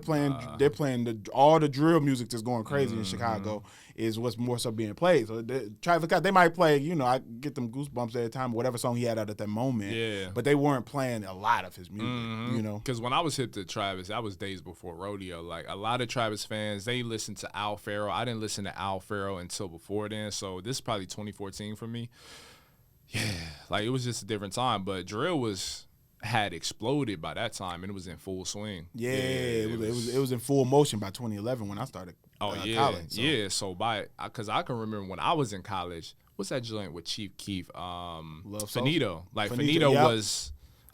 playing all the drill music that's going crazy in Chicago is what's more so being played. So Travis Scott, they might play, I get them goosebumps every time, whatever song he had out at that moment. Yeah. But they weren't playing a lot of his music, Because when I was hip to Travis, that was days before rodeo. Like a lot of Travis fans, they listened to Al Farrow. I didn't listen to Al Farrow until before then. So this is probably 2014 for me. Yeah, like it was just a different time, but drill had exploded by that time, and it was in full swing. Yeah, it was in full motion by 2011 when I started college. So. So because I can remember when I was in college, what's that joint with Chief Keef? Finito. Like Finito was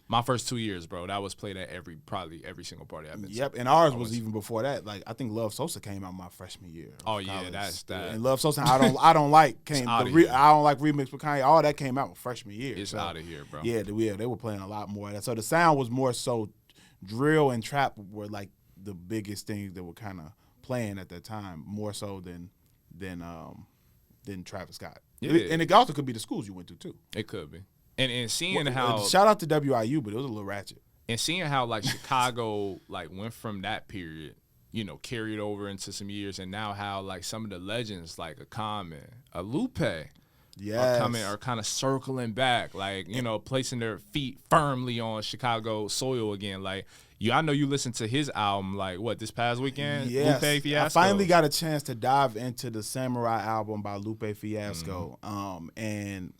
my first 2 years, bro. That was played at probably every single party I've been to. Yep, and ours was even before that. Like I think Love Sosa came out my freshman year. Oh yeah, that's that. And Love Sosa, I don't like remix with Kanye. All that came out freshman year. It's out of here, bro. Yeah, they were playing a lot more of that. So the sound was more so drill and trap were like the biggest things that were kind of playing at that time, more so than Travis Scott. Yeah. And it also could be the schools you went to too. It could be. And seeing how shout out to WIU, but it was a little ratchet. And seeing how like Chicago like went from that period, carried over into some years, and now how like some of the legends like a Common, a Lupe, are kind of circling back, like placing their feet firmly on Chicago soil again. Like I know you listened to his album like this past weekend. Yes, Lupe Fiasco. I finally got a chance to dive into the Samurai album by Lupe Fiasco, and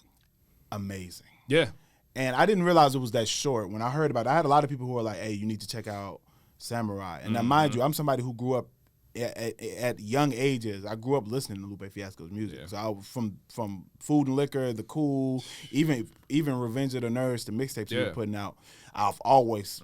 amazing. Yeah. And I didn't realize it was that short. When I heard about it, I had a lot of people who were like, hey, you need to check out Samurai. And now, mind you, I'm somebody who grew up at young ages. I grew up listening to Lupe Fiasco's music. Yeah. So I was from Food and Liquor, The Cool, even Revenge of the Nerds, the mixtapes he was putting out. I've always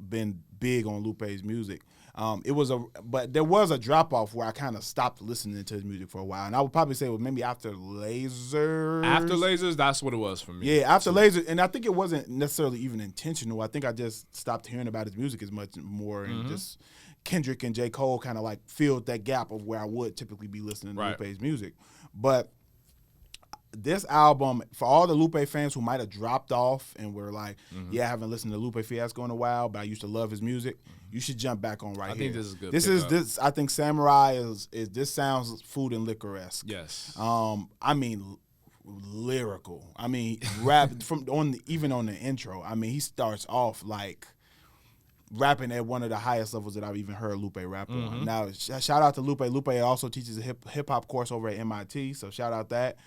been big on Lupe's music. But there was a drop off where I kind of stopped listening to his music for a while, and I would probably say it was maybe after Lasers. After Lasers, that's what it was for me. Yeah, after Lasers, and I think it wasn't necessarily even intentional. I think I just stopped hearing about his music as much more, and just Kendrick and J. Cole kind of like filled that gap of where I would typically be listening to Lupe's music. But this album, for all the Lupe fans who might have dropped off and were like, I haven't listened to Lupe Fiasco in a while, but I used to love his music, you should jump back on here. I think this is good. This I think Samurai is this sounds Food and Liquor-esque. Yes. I mean lyrical. I mean rap even on the intro. I mean he starts off like rapping at one of the highest levels that I've even heard Lupe rap on. Now, shout out to Lupe. Lupe also teaches a hip hop course over at MIT, so shout out that.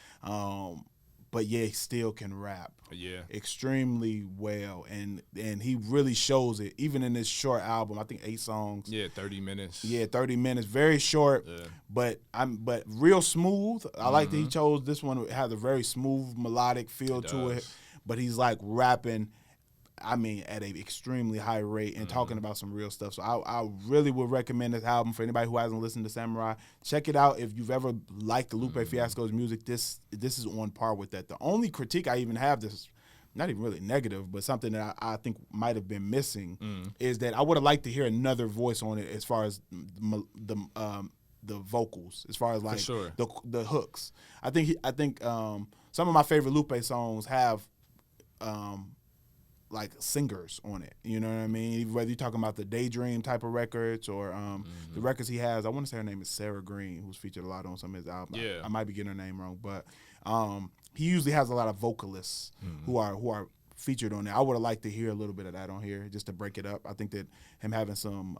But yeah, he still can rap. Yeah, extremely well, and he really shows it. Even in this short album, I think 8 songs. Yeah, 30 minutes. Yeah, 30 minutes, very short. Yeah. But real smooth. I like that he chose this one. It has a very smooth melodic feel to it. But he's like rapping I mean, at an extremely high rate and talking about some real stuff. So I really would recommend this album for anybody who hasn't listened to Samurai. Check it out. If you've ever liked the Lupe Fiasco's music, this is on par with that. The only critique I even have, this not even really negative, but something that I think might have been missing is that I would have liked to hear another voice on it as far as the vocals, as far as like the hooks. I think some of my favorite Lupe songs have like singers on it, you know what I mean? Whether you're talking about the Daydream type of records or the records he has. I want to say her name is Sarah Green, who's featured a lot on some of his albums. Yeah. I might be getting her name wrong, but he usually has a lot of vocalists who are featured on there. I would have liked to hear a little bit of that on here just to break it up. I think that him having some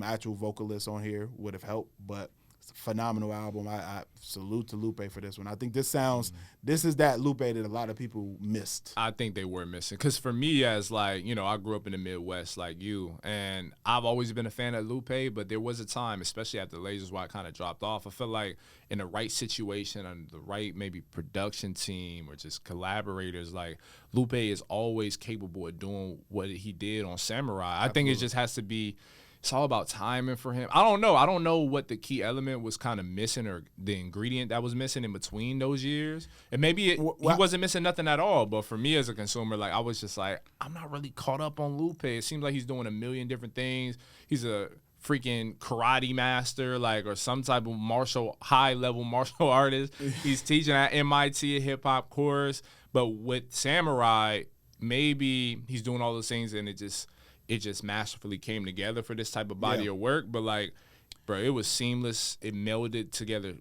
actual vocalists on here would have helped, but it's a phenomenal album. I salute to Lupe for this one. I think this is that Lupe that a lot of people missed. I think they were missing. Because for me, as like, you know, I grew up in the Midwest like you, and I've always been a fan of Lupe, but there was a time, especially after Lasers, where I kind of dropped off. I feel like in the right situation, and the right maybe production team or just collaborators, like Lupe is always capable of doing what he did on Samurai. I think it just has to be, it's all about timing for him. I don't know what the key element was kind of missing, or the ingredient that was missing in between those years. And maybe he wasn't missing nothing at all. But for me as a consumer, like I was just like, I'm not really caught up on Lupe. It seems like he's doing a million different things. He's a freaking karate master, like, or some type of high-level martial artist. He's teaching at MIT a hip-hop course. But with Samurai, maybe he's doing all those things, and it just masterfully came together for this type of body of work. But like, bro, it was seamless. It melded together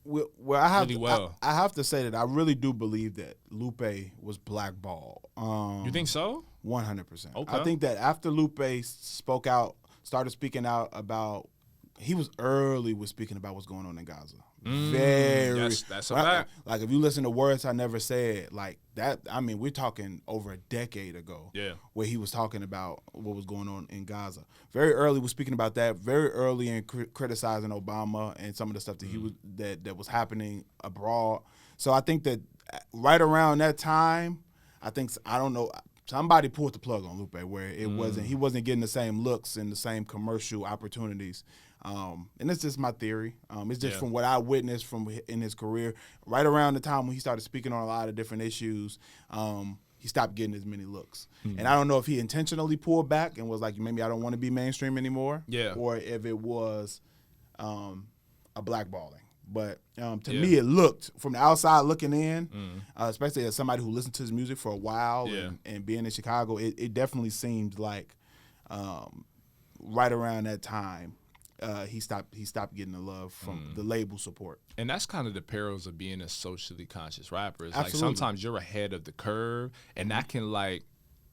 really well. I have to say that I really do believe that Lupe was blackballed. You think so? 100%. Okay. I think that after Lupe started speaking out about, he was early with speaking about what's going on in Gaza. That's a fact. Like if you listen to Words I Never Said, like that, I mean, we're talking over a decade ago. Yeah. Where he was talking about what was going on in Gaza. Very early was speaking about that. Very early in criticizing Obama and some of the stuff that he was that was happening abroad. So I think that right around that time, I don't know, somebody pulled the plug on Lupe where he wasn't getting the same looks and the same commercial opportunities. And it's just my theory. It's just from what I witnessed in his career. Right around the time when he started speaking on a lot of different issues, he stopped getting as many looks. And I don't know if he intentionally pulled back and was like, maybe I don't want to be mainstream anymore. Yeah. Or if it was a blackballing. But to me, it looked, from the outside looking in, especially as somebody who listened to his music for a while and being in Chicago, it definitely seemed like right around that time, he stopped getting the love from the label support. And that's kind of the perils of being a socially conscious rapper. It's Absolutely. like sometimes you're ahead of the curve, and that can like,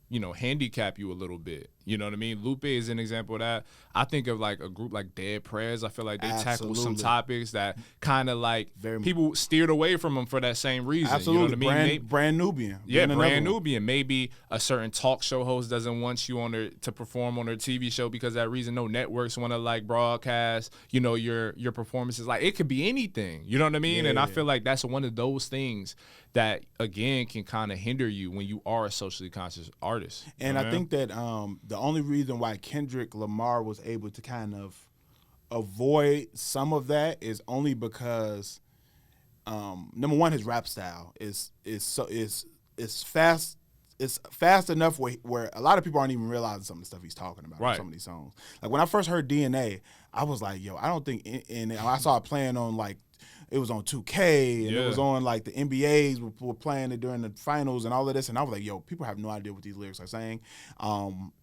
you know, handicap you a little bit. You know what I mean? Lupe is an example of that. I think of like a group like Dead Prez. I feel like they tackle some topics that kind of like people steered away from them for that same reason. Absolutely. You know what I mean? Brand Nubian. Yeah, Brand Nubian. Maybe a certain talk show host doesn't want you to perform on their TV show because of that reason. No networks want to like broadcast, you know, your performances. Like it could be anything. You know what I mean? And I feel like that's one of those things that again can kind of hinder you when you are a socially conscious artist. And I think that the only reason why Kendrick Lamar was able to kind of avoid some of that is only because number one, his rap style is fast. It's fast enough where a lot of people aren't even realizing some of the stuff he's talking about in some of these songs. Like when I first heard DNA, I was like, yo, I don't think, and I saw it playing on like, it was on 2K, and it was on like the NBAs were playing it during the finals and all of this, and I was like, yo, people have no idea what these lyrics are saying.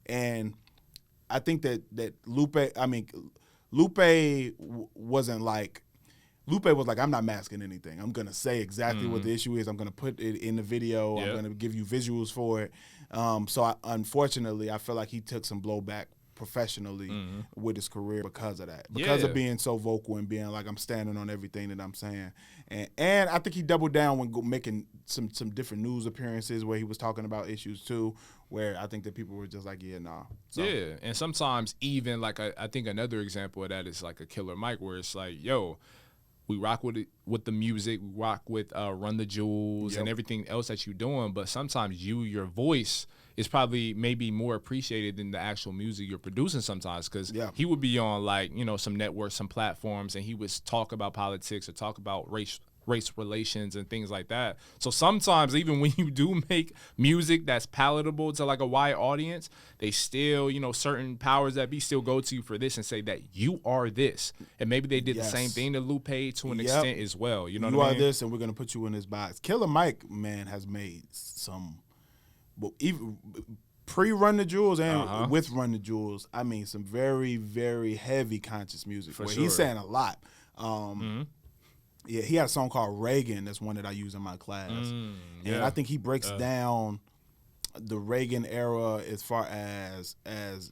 And I think that Lupe wasn't like, Lupe was like, I'm not masking anything. I'm going to say exactly what the issue is. I'm going to put it in the video. I'm going to give you visuals for it. Unfortunately, I feel like he took some blowback professionally with his career because of that. Because of being so vocal and being like, I'm standing on everything that I'm saying. And I think he doubled down when making some different news appearances where he was talking about issues too, where I think that people were just like, yeah, nah. So. Yeah, and sometimes even like I think another example of that is like a Killer Mike, where it's like, yo, we rock with the music, we rock with Run the Jewels and everything else that you're doing, but sometimes your voice is probably maybe more appreciated than the actual music you're producing sometimes, because he would be on like, you know, some networks, some platforms, and he would talk about politics or talk about race relations and things like that. So sometimes even when you do make music that's palatable to like a wide audience, they still, you know, certain powers that be still go to you for this and say that you are this. And maybe they did the same thing to Lupe to an extent as well. You know what I mean? You are this, and we're going to put you in this box. Killer Mike, man, has made some, well, even pre-Run the Jewels and with Run the Jewels, I mean, some very, very heavy conscious music where he's saying a lot. Yeah, he had a song called Reagan. That's one that I use in my class. And I think he breaks down the Reagan era as far as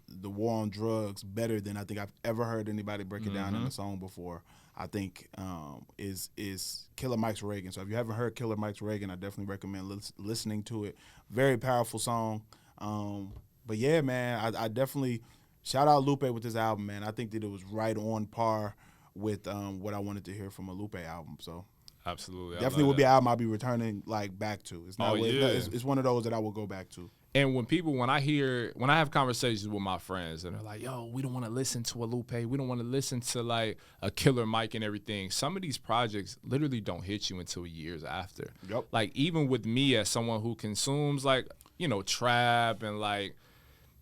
the war on drugs better than I think I've ever heard anybody break it down in a song before. I think is Killer Mike's Reagan. So if you haven't heard Killer Mike's Reagan, I definitely recommend listening to it. Very powerful song. But yeah, man, I definitely shout out Lupe with this album, man. I think that it was right on par with what I wanted to hear from a Lupe album. So absolutely, definitely will be an album I'll be returning like back to. It's not it's one of those that I will go back to. And when I have conversations with my friends and they're like, yo, we don't want to listen to a Lupe, we don't want to listen to like a Killer Mike and everything. Some of these projects literally don't hit you until years after. Like even with me as someone who consumes like, you know, trap and like,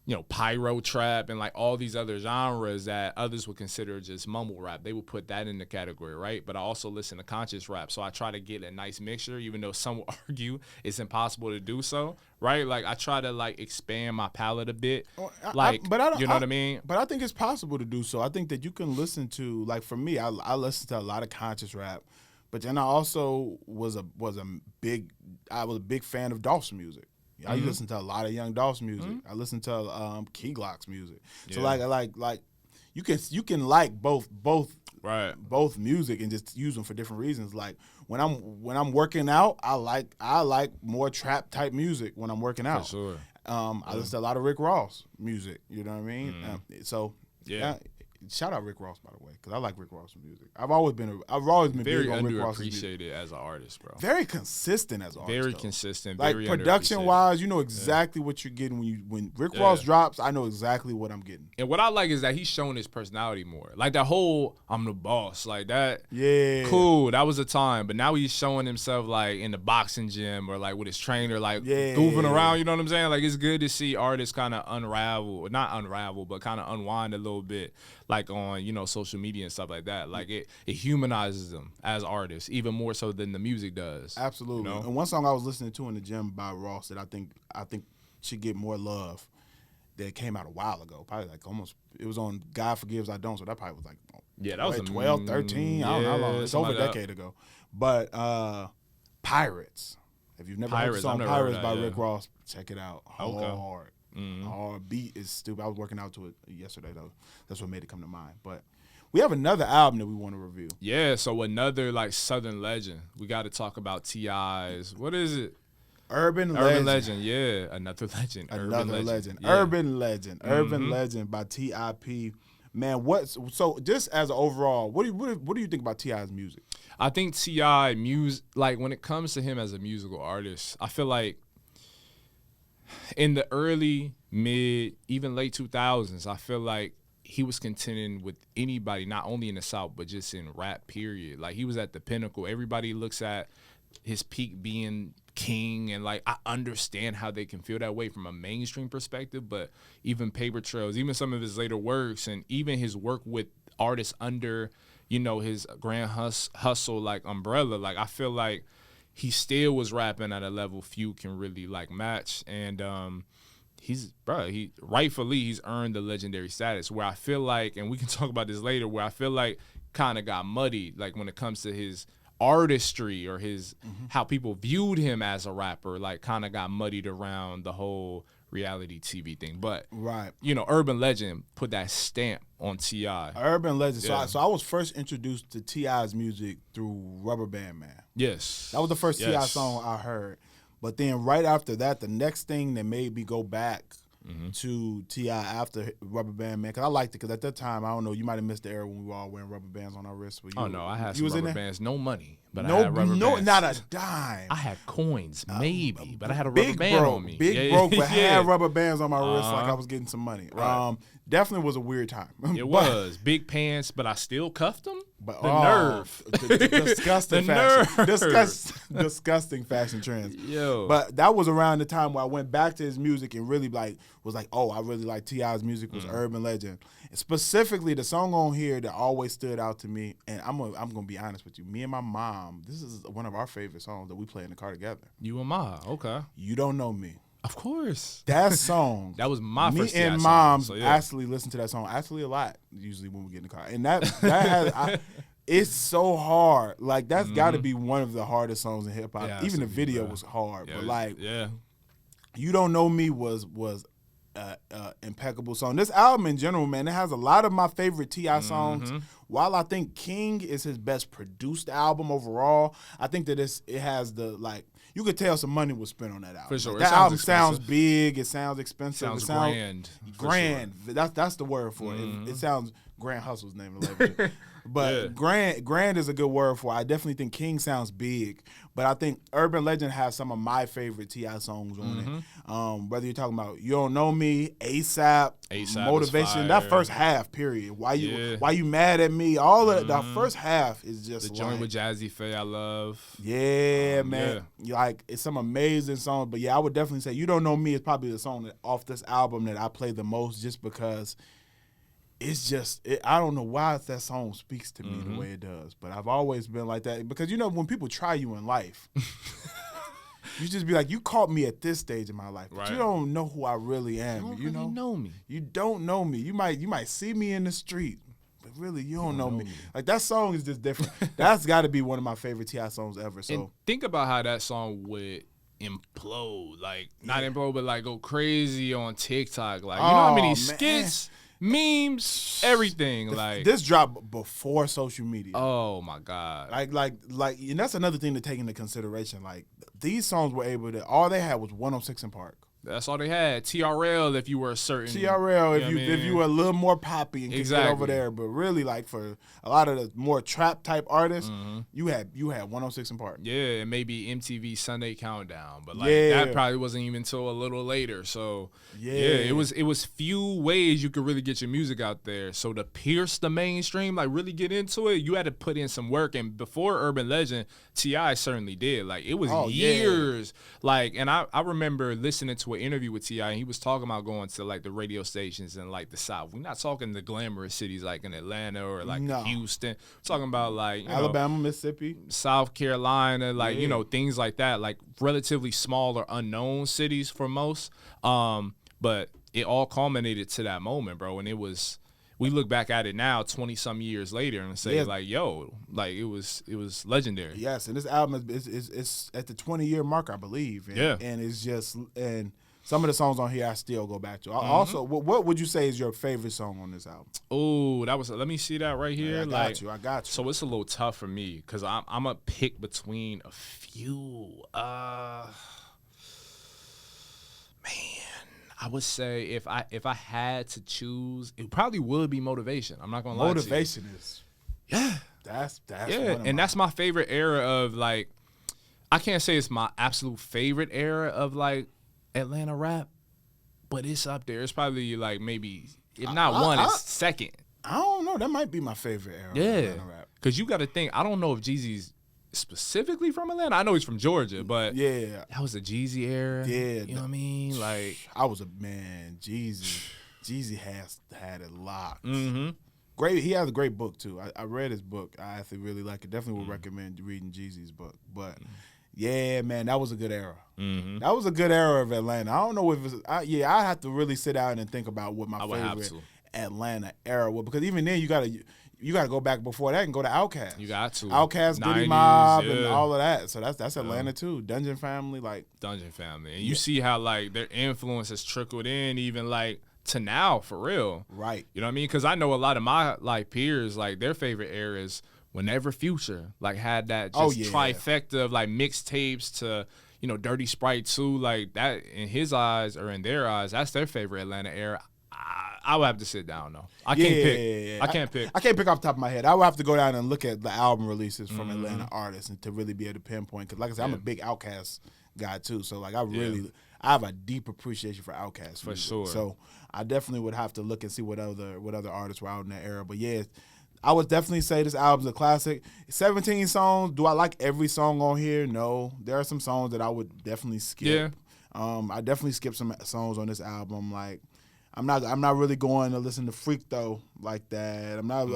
you know, pyro trap and like all these other genres that others would consider just mumble rap. They would put that in the category, right? But I also listen to conscious rap. So I try to get a nice mixture, even though some will argue it's impossible to do so, right? Like I try to like expand my palette a bit. You know what I mean? But I think it's possible to do so. I think that you can listen to, like for me, I listen to a lot of conscious rap. But then I also was a big fan of Dolph's music. I listen to a lot of Young Dolph's music. I listen to Key Glock's music. So like you can like both music and just use them for different reasons. Like when I'm working out, I like more trap type music when I'm working out. For sure. I listen to a lot of Rick Ross music. You know what I mean? Shout out Rick Ross, by the way, because I like Rick Ross music. I've always been very big on Rick Ross underappreciated as an artist, bro. Very consistent as an artist. Very consistent. Like very production wise, you know exactly what you're getting when Rick Ross drops. I know exactly what I'm getting. And what I like is that he's showing his personality more. Like that whole "I'm the boss," like that. Yeah, cool. That was a time, but now he's showing himself like in the boxing gym or like with his trainer, like goofing around. You know what I'm saying? Like it's good to see artists kind of not unravel, but kind of unwind a little bit. Like on, you know, social media and stuff like that. Like it humanizes them as artists even more so than the music does. Absolutely. You know? And one song I was listening to in the gym by Ross that I think should get more love that came out a while ago. Probably like almost, it was on God Forgives I Don't, so that probably was like that was 12, 13, I don't know how long. It's over a decade ago. But Pirates. If you've never heard the song Pirates by Rick Ross, check it out. Hard. Our beat is stupid. I was working out to it yesterday, though. That's what made it come to mind. But we have another album that we want to review. Yeah, so another like Southern legend. We got to talk about T.I.'s. What is it? Urban Legend. Yeah, another legend. Urban Legend by T.I.P. Man, so just as an overall, what do you think about T.I.'s music? I think T.I. like when it comes to him as a musical artist, I feel like in the early, mid, even late 2000s, I feel like he was contending with anybody, not only in the South, but just in rap, period. Like, he was at the pinnacle. Everybody looks at his peak being king, and, like, I understand how they can feel that way from a mainstream perspective, but even Paper Trails, even some of his later works, and even his work with artists under, you know, his Grand Hustle, like, umbrella, like, I feel like he still was rapping at a level few can really like match, and he's rightfully he's earned the legendary status. Where I feel like, and we can talk about this later, where I feel like kind of got muddied, like when it comes to his artistry or his how people viewed him as a rapper, like kind of got muddied around the whole reality TV thing. But you know, Urban Legend put that stamp on T.I. Urban Legend. Yeah. So I was first introduced to T.I.'s music through Rubber Band Man. Yes. That was the first T.I. song I heard. But then right after that, the next thing that made me go back to T.I. after Rubber Band Man, because I liked it, because at that time, I don't know, you might have missed the era when we were all wearing rubber bands on our wrists. Oh, no, I had some rubber bands. No money, but I had rubber bands. Not a dime. I had coins, maybe, but I had a rubber band on me. Big broke, but had rubber bands on my wrist like I was getting some money. Right. Definitely was a weird time. It was. Big pants, but I still cuffed them. But, the nerve. Disgusting fashion. Disgusting fashion trends. Yo. But that was around the time where I went back to his music and really was like, oh, I really like T.I.'s music, was Urban Legend. And specifically, the song on here that always stood out to me, and I'm gonna be honest with you, me and my mom, this is one of our favorite songs that we play in the car together. You and Ma, okay. You Don't Know Me. Of course. That song. That was my first Me and Mom actually listen to that song actually a lot, usually when we get in the car. And that has, it's so hard. Like, that's got to be one of the hardest songs in hip-hop. Yeah, even the video was hard. Yeah, but, You Don't Know Me was impeccable song. This album in general, man, it has a lot of my favorite T.I. songs. While I think King is his best produced album overall, I think that it has you could tell some money was spent on that album. For sure. That album sounds big. It sounds expensive. It sounds grand. Sure. That's the word for it. It sounds Grand Hustle's name of the label. But grand is a good word for it. I definitely think King sounds big. But I think Urban Legend has some of my favorite T.I. songs on it. Whether you're talking about You Don't Know Me, ASAP Motivation, that first half, period. Why you mad at me? All of the first half is just the joint with Jazzy Faye I love. Yeah, man. Like, it's some amazing songs. But yeah, I would definitely say You Don't Know Me is probably the song off this album that I play the most, just because it's just, I don't know why that song speaks to me the way it does, but I've always been like that. Because, when people try you in life, you just be like, you caught me at this stage in my life, but you don't know who I really am. You don't really know me. You don't know me. You might see me in the street, but really you don't know me. Like, that song is just different. That's got to be one of my favorite T.I. songs ever. So and think about how that song would implode, like not implode, but like go crazy on TikTok. Like, you know how many skits, memes, everything. Like, this dropped before social media. Oh my God. Like, and that's another thing to take into consideration. Like, these songs were able to, all they had was 106 in Park. That's all they had. TRL if you were a certain. TRL if you were a little more poppy and could get over there. But really, like, for a lot of the more trap type artists, you had 106 in Park. Yeah, and maybe MTV Sunday Countdown. But like that probably wasn't even until a little later. So it was few ways you could really get your music out there. So to pierce the mainstream, like really get into it, you had to put in some work. And before Urban Legend, T.I. certainly did. Like, it was years. Like, and I remember listening to an interview with T.I., and he was talking about going to like the radio stations in like the South. We're not talking the glamorous cities like in Atlanta or like Houston. We're talking about like Alabama, Mississippi, South Carolina, like things like that, like relatively small or unknown cities for most. But it all culminated to that moment, bro. And it was, we look back at it now 20-some years later and say like, yo, like it was legendary. Yes, and this album is at the 20-year mark, I believe. And, and it's just, and some of the songs on here I still go back to. Also, what would you say is your favorite song on this album? Oh, that was, let me see that right here. I got you. So it's a little tough for me because I'm going to pick between a few. I would say if I had to choose, it probably would be Motivation. I'm not gonna lie to you. Motivation is that's and that's my favorite era of, like, I can't say it's my absolute favorite era of like Atlanta rap, but it's up there. It's probably like maybe if not one, it's second. I don't know. That might be my favorite era of Atlanta rap. Because you got to think, I don't know if Jeezy's specifically from Atlanta. I know he's from Georgia, but that was the Jeezy era. Yeah, you know what I mean? Like, I was a man. Jeezy has had it locked. Great. He has a great book too. I read his book. I actually really like it. Definitely would recommend reading Jeezy's book. But yeah, man, that was a good era. That was a good era of Atlanta. I don't know if it's. I have to really sit down and think about what my favorite Atlanta era was, because even then you gotta go back before that and go to Outkast. You got to. Outkast, Goody Mob, and all of that. So that's Atlanta too. Dungeon Family, and you see how like their influence has trickled in even like to now for real. Right. You know what I mean? Because I know a lot of my like peers, like their favorite eras whenever Future like had that just trifecta of like mixtapes to, Dirty Sprite too. Like that in his eyes or in their eyes, that's their favorite Atlanta era. I would have to sit down though. I can't pick. I can't pick. I can't pick off the top of my head. I would have to go down and look at the album releases from Atlanta artists and to really be able to pinpoint. Because like I said, I'm a big Outkast guy too. So like I have a deep appreciation for Outkast for sure. So I definitely would have to look and see what other artists were out in that era. But yeah, I would definitely say this album's a classic. 17 songs. Do I like every song on here? No. There are some songs that I would definitely skip. Yeah. I definitely skip some songs on this album. Like I'm not really going to listen to Freak though like that. I'm not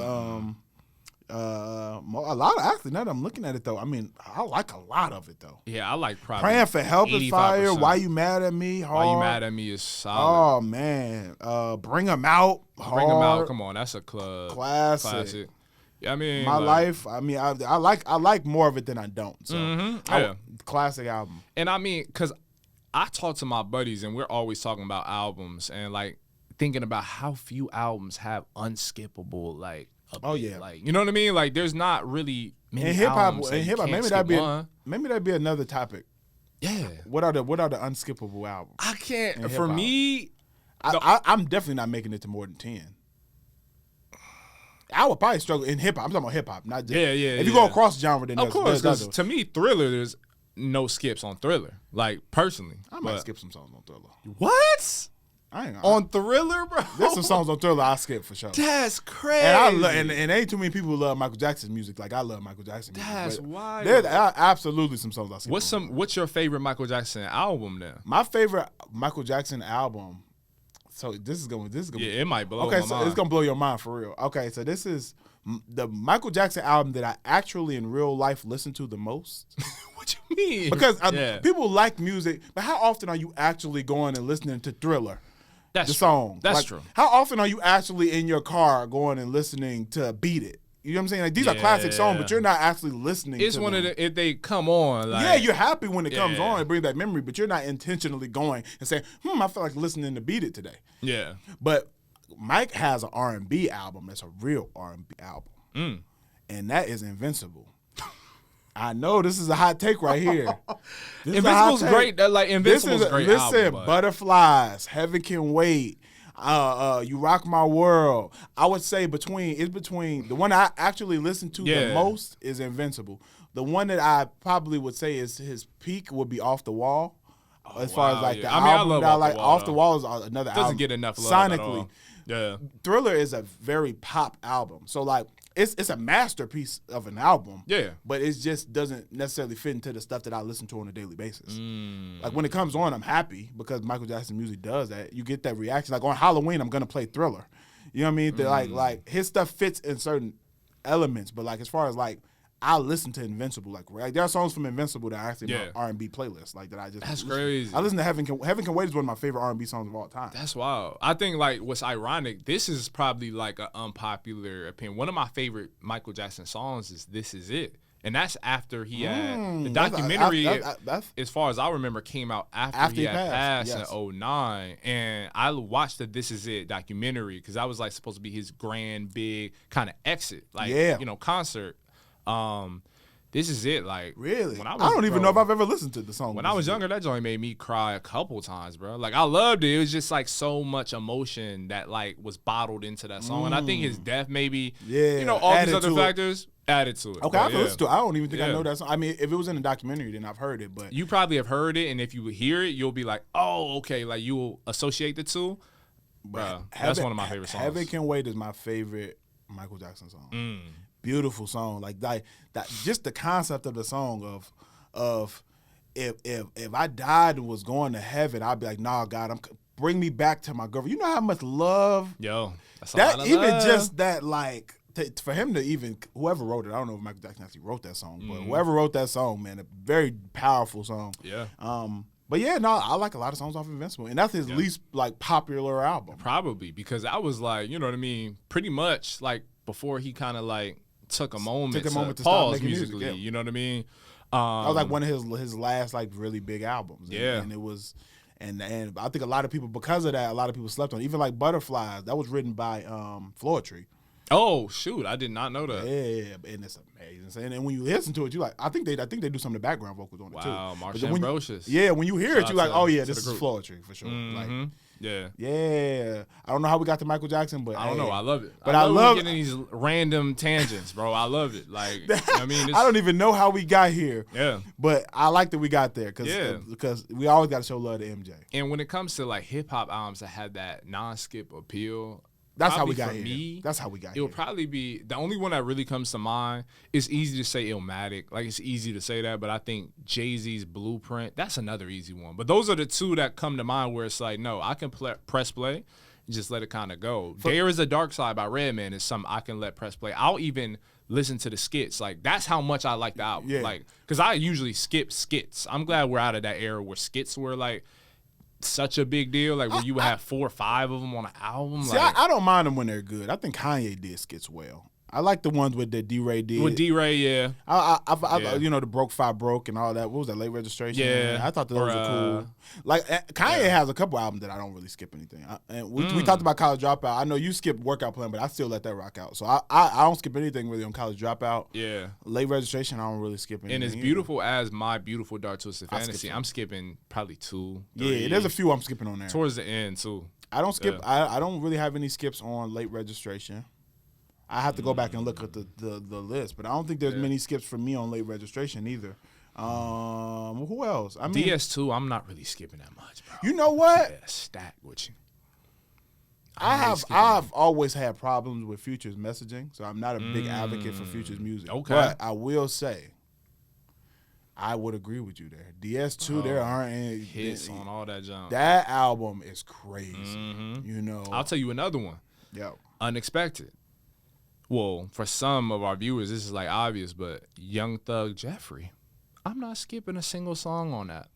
a lot of actually now that I'm looking at it though. I mean, I like a lot of it though. Yeah, I like probably Praying for Help is fire. Why You Mad at Me? Hard. Why You Mad at Me is solid. Oh man. Bring 'Em Out. Hard. Bring 'Em Out. Come on, that's a club classic. Yeah, I mean My Life. I mean, I like more of it than I don't. So classic album. And I mean, cause I talk to my buddies and we're always talking about albums and like thinking about how few albums have unskippable like. Like you know what I mean? Like there's not really many albums. In hip hop, maybe that'd be another topic. Yeah. What are the unskippable albums? I can't. For me, I'm definitely not making it to more than 10. I would probably struggle in hip hop. I'm talking about hip hop, not just If you go across genre, then of course. Because to me, Thriller, there's no skips on Thriller. Like personally, I might skip some songs on Thriller. What? I ain't on Thriller, bro. There's some songs on Thriller I skip for sure. That's crazy. And and ain't too many people who love Michael Jackson's music like I love Michael Jackson's music. That's wild. There's absolutely some songs I skip. What's your favorite Michael Jackson album then? My favorite Michael Jackson album. So this is gonna it might blow my mind. It's gonna blow your mind for real. Okay, so this is the Michael Jackson album that I actually in real life listen to the most. What you mean? Because people like music, but how often are you actually going and listening to Thriller? That's the song. That's true. How often are you actually in your car going and listening to Beat It? You know what I'm saying? Like these are classic songs, but you're not actually listening. It's to one them. of the if they come on. Like, you're happy when it comes on and brings back memory, but you're not intentionally going and saying, I feel like listening to Beat It today. Yeah. But Mike has an R&B album that's a real R&B album, and that is Invincible. I know this is a hot take right here. Invincible's great. Invincible's a great album. Listen, Butterflies, Heaven Can Wait, You Rock My World. I would say between the one I actually listen to the most is Invincible. The one that I probably would say is his peak would be Off the Wall. As far as like the album that I like, Off the Wall is another album. Doesn't get enough love sonically. Yeah, Thriller is a very pop album. So like it's a masterpiece of an album. Yeah. But it just doesn't necessarily fit into the stuff that I listen to on a daily basis. Like when it comes on, I'm happy because Michael Jackson music does that. You get that reaction. Like on Halloween, I'm gonna play Thriller. You know what I mean? Like his stuff fits in certain elements, but like as far as like I listen to Invincible. Like there are songs from Invincible that are actually my R&B playlist. Like that I just That's crazy. I listen to Heaven Can Wait is one of my favorite R&B songs of all time. That's wild. I think like what's ironic, this is probably like an unpopular opinion. One of my favorite Michael Jackson songs is This Is It. And that's after he had the documentary, as far as I remember, came out after he had passed in 2009. And I watched the This Is It documentary because I was like supposed to be his grand, big kind of exit, concert. This Is It, like really. I don't even know if I've ever listened to the song. When I was younger, that joint made me cry a couple times, bro. Like I loved it. It was just like so much emotion that like was bottled into that song. And I think his death maybe, all these other factors added to it. Okay, I have to listen to it. I don't even think I know that song. I mean, if it was in a documentary, then I've heard it. But you probably have heard it, and if you hear it, you'll be like, oh, okay. Like you will associate the two. Bro, that's one of my favorite songs. Heaven Can Wait is my favorite Michael Jackson song. Beautiful song, like that. Just the concept of the song of if I died and was going to heaven, I'd be like, nah, God, bring me back to my girlfriend. You know how much love, that's a lot of even love. Just that, like for him to even whoever wrote it, I don't know if Michael Jackson actually wrote that song, but whoever wrote that song, man, a very powerful song. Yeah. But yeah, no, I like a lot of songs off of Invincible, and that's his least like popular album. Probably because I was like, you know what I mean, pretty much like before he kind of like took a moment to pause musically. Music, you know what I mean? That was like one of his last like really big albums. And it was, and I think a lot of people because of that, a lot of people slept on it. Even like Butterflies, that was written by Floetry. Oh shoot, I did not know that. Yeah, and it's amazing. And when you listen to it, you like. I think they do some of the background vocals on it too. Wow, Marsha Ambrosius. Yeah, when you hear it, you like, oh yeah, this is group. Floetry for sure. Mm-hmm. Like, yeah. I don't know how we got to Michael Jackson, but I don't know. I love it. But I love getting these random tangents, bro. I love it. Like, I mean, I don't even know how we got here. Yeah. But I like that we got there because we always got to show love to MJ. And when it comes to like hip hop albums that have that non-skip appeal, that's how we got here. Me, that's how we got here. It would probably be the only one that really comes to mind. It's easy to say Illmatic. Like, it's easy to say that, but I think Jay-Z's Blueprint, that's another easy one. But those are the two that come to mind where it's like, no, I can press play and just let it kind of go. There Is a Dark Side by Redman is something I can let press play. I'll even listen to the skits. Like, that's how much I like the album. Yeah. Like, because I usually skip skits. I'm glad we're out of that era where skits were like such a big deal, like where you would have 4 or 5 of them on an album. See, like, I don't mind them when they're good. I think Kanye did skits well. I like the ones with that D-Ray did. With D-Ray, yeah. I you know, the Broke 5 Broke and all that. What was that, Late Registration? Yeah. I thought those were cool. Like, Kanye has a couple albums that I don't really skip anything. We talked about College Dropout. I know you skipped Workout Plan, but I still let that rock out. So I don't skip anything really on College Dropout. Yeah. Late Registration, I don't really skip anything. And as beautiful as My Beautiful Dark Twisted Fantasy, I'm skipping probably 2, 3. Yeah, there's a few I'm skipping on there. Towards the end, too. I don't skip. I don't really have any skips on Late Registration. I have to go back and look at the list, but I don't think there's many skips for me on Late Registration either. Who else? I mean, DS2, I'm not really skipping that much, bro. You know what? Yeah, stack with you. I've always had problems with Future's messaging, so I'm not a big advocate for Future's music. Okay. But I will say, I would agree with you there. DS2, there aren't any hits on all that junk. That album is crazy. You know. I'll tell you another one. Yeah. Unexpected. Well, for some of our viewers, this is like obvious, but Young Thug Jeffrey, I'm not skipping a single song on that.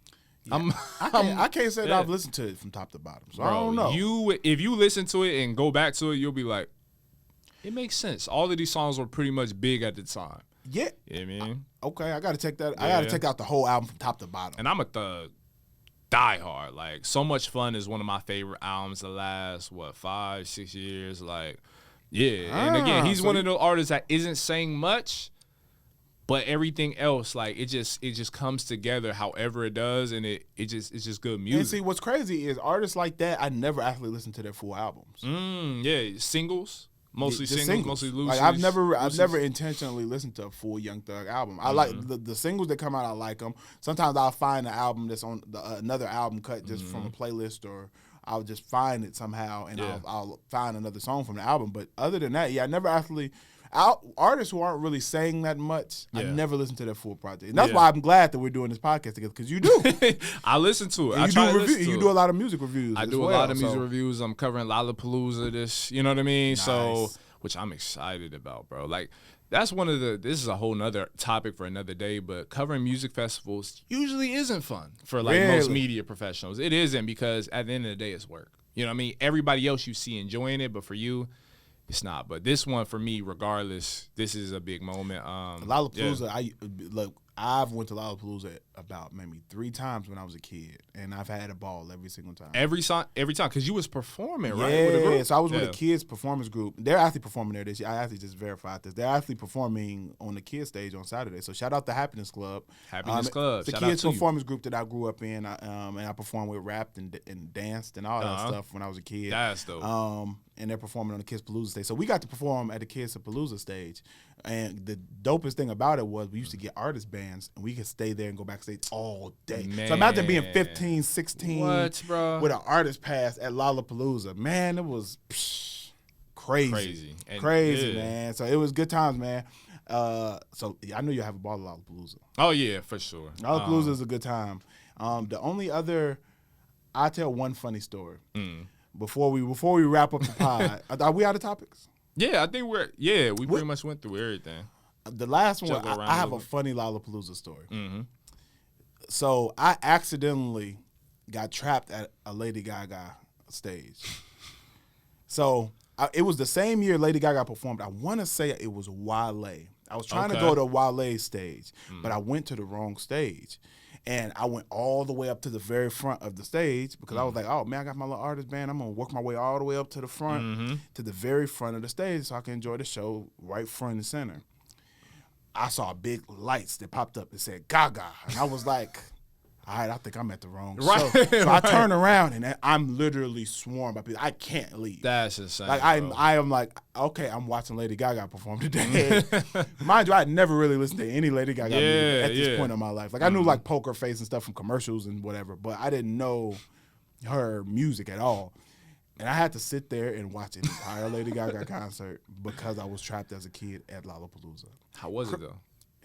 Yeah. I can't say that I've listened to it from top to bottom, so bro, I don't know. If you listen to it and go back to it, you'll be like, it makes sense. All of these songs were pretty much big at the time. Yeah. You know what I mean? Okay, I got to take that. I got to take out the whole album from top to bottom. And I'm a Thug diehard. Like, So Much Fun is one of my favorite albums the last, 5, 6 years. Like, yeah. And again, he's one of those artists that isn't saying much, but everything else, like, it just comes together however it does, and it's just good music. And see, what's crazy is artists like that, I never actually listened to their full albums. Yeah, singles. Mostly singles, mostly loose. Like, I've never intentionally listened to a full Young Thug album. I like the singles that come out. I like them. Sometimes I'll find an album that's on another album cut just from a playlist, or I'll just find it somehow and I'll find another song from the album. But other than that, I never actually. Artists who aren't really saying that much, I never listen to their full project. And that's why I'm glad that we're doing this podcast together, because you do. I listen to it. You do a lot of music reviews. I do a lot of music reviews. I'm covering Lollapalooza this, you know what I mean? Nice. So, which I'm excited about, bro. Like, that's this is a whole nother topic for another day, but covering music festivals usually isn't fun for like most media professionals. It isn't, because at the end of the day, it's work. You know what I mean? Everybody else you see enjoying it, but for you, it's not. But this one, for me, regardless, this is a big moment. Lollapalooza, I've went to Lollapalooza about maybe 3 times when I was a kid, and I've had a ball every single time. Every time, because you was performing, right? Yeah, with a group? So I was with a kids performance group. They're actually performing there this year. I actually just verified this. They're actually performing on the kids stage on Saturday. So shout out to Happiness Club. Happiness Club. It's a kids performance group that I grew up in, and I performed with, rapped and danced and all that stuff when I was a kid. That's dope. And they're performing on the Kids Palooza stage. So we got to perform at the Kids Palooza stage. And the dopest thing about it was we used to get artist bands, and we could stay there and go backstage all day. Man. So imagine being 15, 16 with an artist pass at Lollapalooza. Man, it was crazy. Crazy, man. So it was good times, man. So I knew you'll have a ball at Lollapalooza. Oh, yeah, for sure. Lollapalooza is a good time. The only other, I'll tell one funny story. Before we wrap up the pod. Are we out of topics? Yeah, I think we pretty much went through everything. The last one, I have a funny Lollapalooza story. So I accidentally got trapped at a Lady Gaga stage. So it was the same year Lady Gaga performed. I want to say it was Wale. I was trying to go to Wale's stage, but I went to the wrong stage. And I went all the way up to the very front of the stage because I was like, oh, man, I got my little artist band. I'm going to work my way all the way up to the front, to the very front of the stage so I can enjoy the show right front and center. I saw big lights that popped up that said Gaga. And I was like, all right, I think I'm at the wrong show. So I turn around and I'm literally swarmed by people. I can't leave. That's insane. Like I am like, okay, I'm watching Lady Gaga perform today. Mind you, I had never really listened to any Lady Gaga music at this point in my life. Like I knew like Poker Face and stuff from commercials and whatever, but I didn't know her music at all. And I had to sit there and watch an entire Lady Gaga concert because I was trapped as a kid at Lollapalooza. How was it though?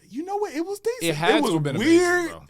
You know what? It was decent. It had to have been weird. Amazing,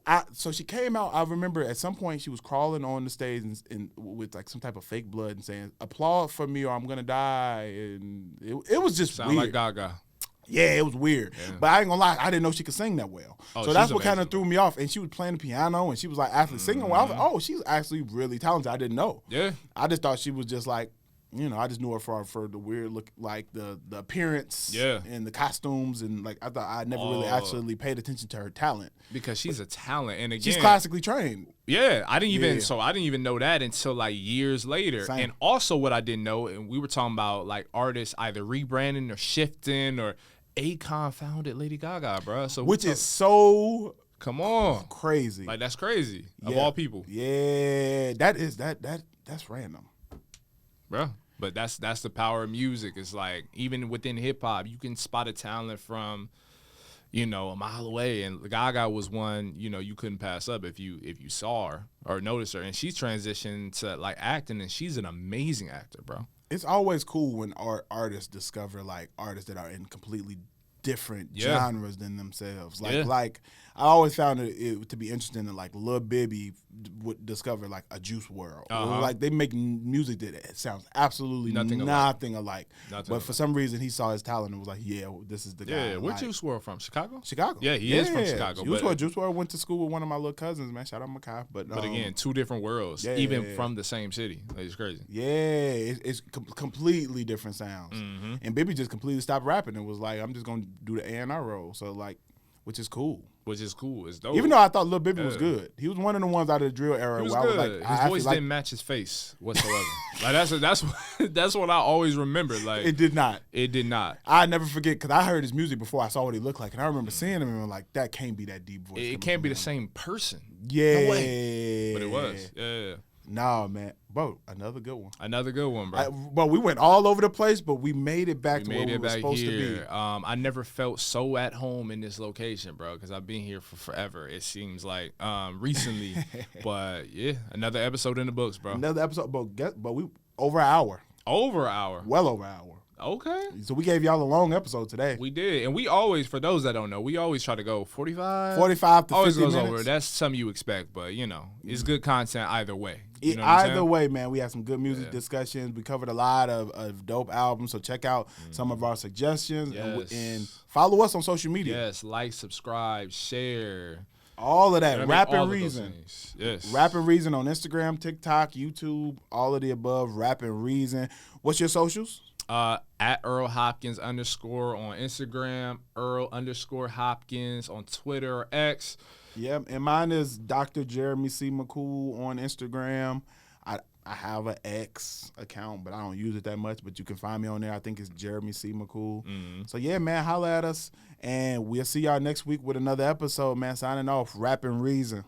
bro. So she came out. I remember at some point she was crawling on the stage and with like some type of fake blood and saying, "Applaud for me or I'm gonna die." And it was just Sound weird. like Gaga. Yeah, it was weird. Yeah. But I ain't gonna lie, I didn't know she could sing that well. Oh, so that's what kind of threw me off. And she was playing the piano and she was like actually singing well. I was like, oh, she's actually really talented. I didn't know. Yeah. I just thought she was just like, you know, I just knew her for the weird look, like the appearance, and the costumes, and like I thought I never really actually paid attention to her talent because she's a talent, and again, she's classically trained. Yeah, I didn't even know that until like years later. Same. And also, what I didn't know, and we were talking about like artists either rebranding or shifting, or Akon founded Lady Gaga, bro. So which is so come on crazy, like that's crazy of all people. Yeah, that's random, bro. But that's the power of music. It's like even within hip hop, you can spot a talent from, you know, a mile away. And Gaga was one, you know, you couldn't pass up if you saw her or noticed her. And she's transitioned to like acting, and she's an amazing actor, bro. It's always cool when artists discover like artists that are in completely different genres than themselves. Like I always found it to be interesting that like Lil Bibby would discover like a Juice WRLD. Like they make music that sounds absolutely nothing alike. But for some reason he saw his talent and was like, yeah, this is the guy. Yeah, where's Juice WRLD from? Chicago? Yeah, he is from Chicago. Juice WRLD went to school with one of my little cousins, man. Shout out Makai. But again, two different worlds, even from the same city. Like, it's crazy. Yeah, it's completely different sounds. And Bibby just completely stopped rapping and was like, I'm just gonna do the A&R role. So like, which is cool. It's dope. Even though I thought Lil Bibby was good, he was one of the ones out of the drill era. He was where good. I was like, his voice didn't match his face whatsoever. Like that's what I always remember. Like it did not. It did not. I never forget because I heard his music before I saw what he looked like, and I remember seeing him and I'm like, that can't be that deep voice. It can't be the same person. Yeah, no way. But it was. Yeah. Nah, man. Bro, another good one. Another good one, bro. But we went all over the place, but we made it back to where we were supposed to be. I never felt so at home in this location, bro, because I've been here for forever, it seems like, recently. But, yeah, another episode in the books, bro. Another episode, but we over an hour. Over an hour. Well over an hour. Okay. So we gave y'all a long episode today. We did. And we always, for those that don't know, we always try to go 45 to 50 minutes. Always goes over. That's something you expect, but, you know, it's good content either way. You know either way, man, we had some good music discussions. We covered a lot of dope albums, so check out some of our suggestions and follow us on social media. Yes, like, subscribe, share. All of that. Rap and Reason. Yes. Rap and Reason on Instagram, TikTok, YouTube, all of the above. Rap and Reason. What's your socials? At Earl Hopkins _ on Instagram, Earl _ Hopkins on Twitter or X. Yeah, and mine is Dr. Jeremy C. McCool on Instagram. I have an X account, but I don't use it that much. But you can find me on there. I think it's Jeremy C. McCool. So, yeah, man, holla at us. And we'll see y'all next week with another episode, man. Signing off. Rap and Reason.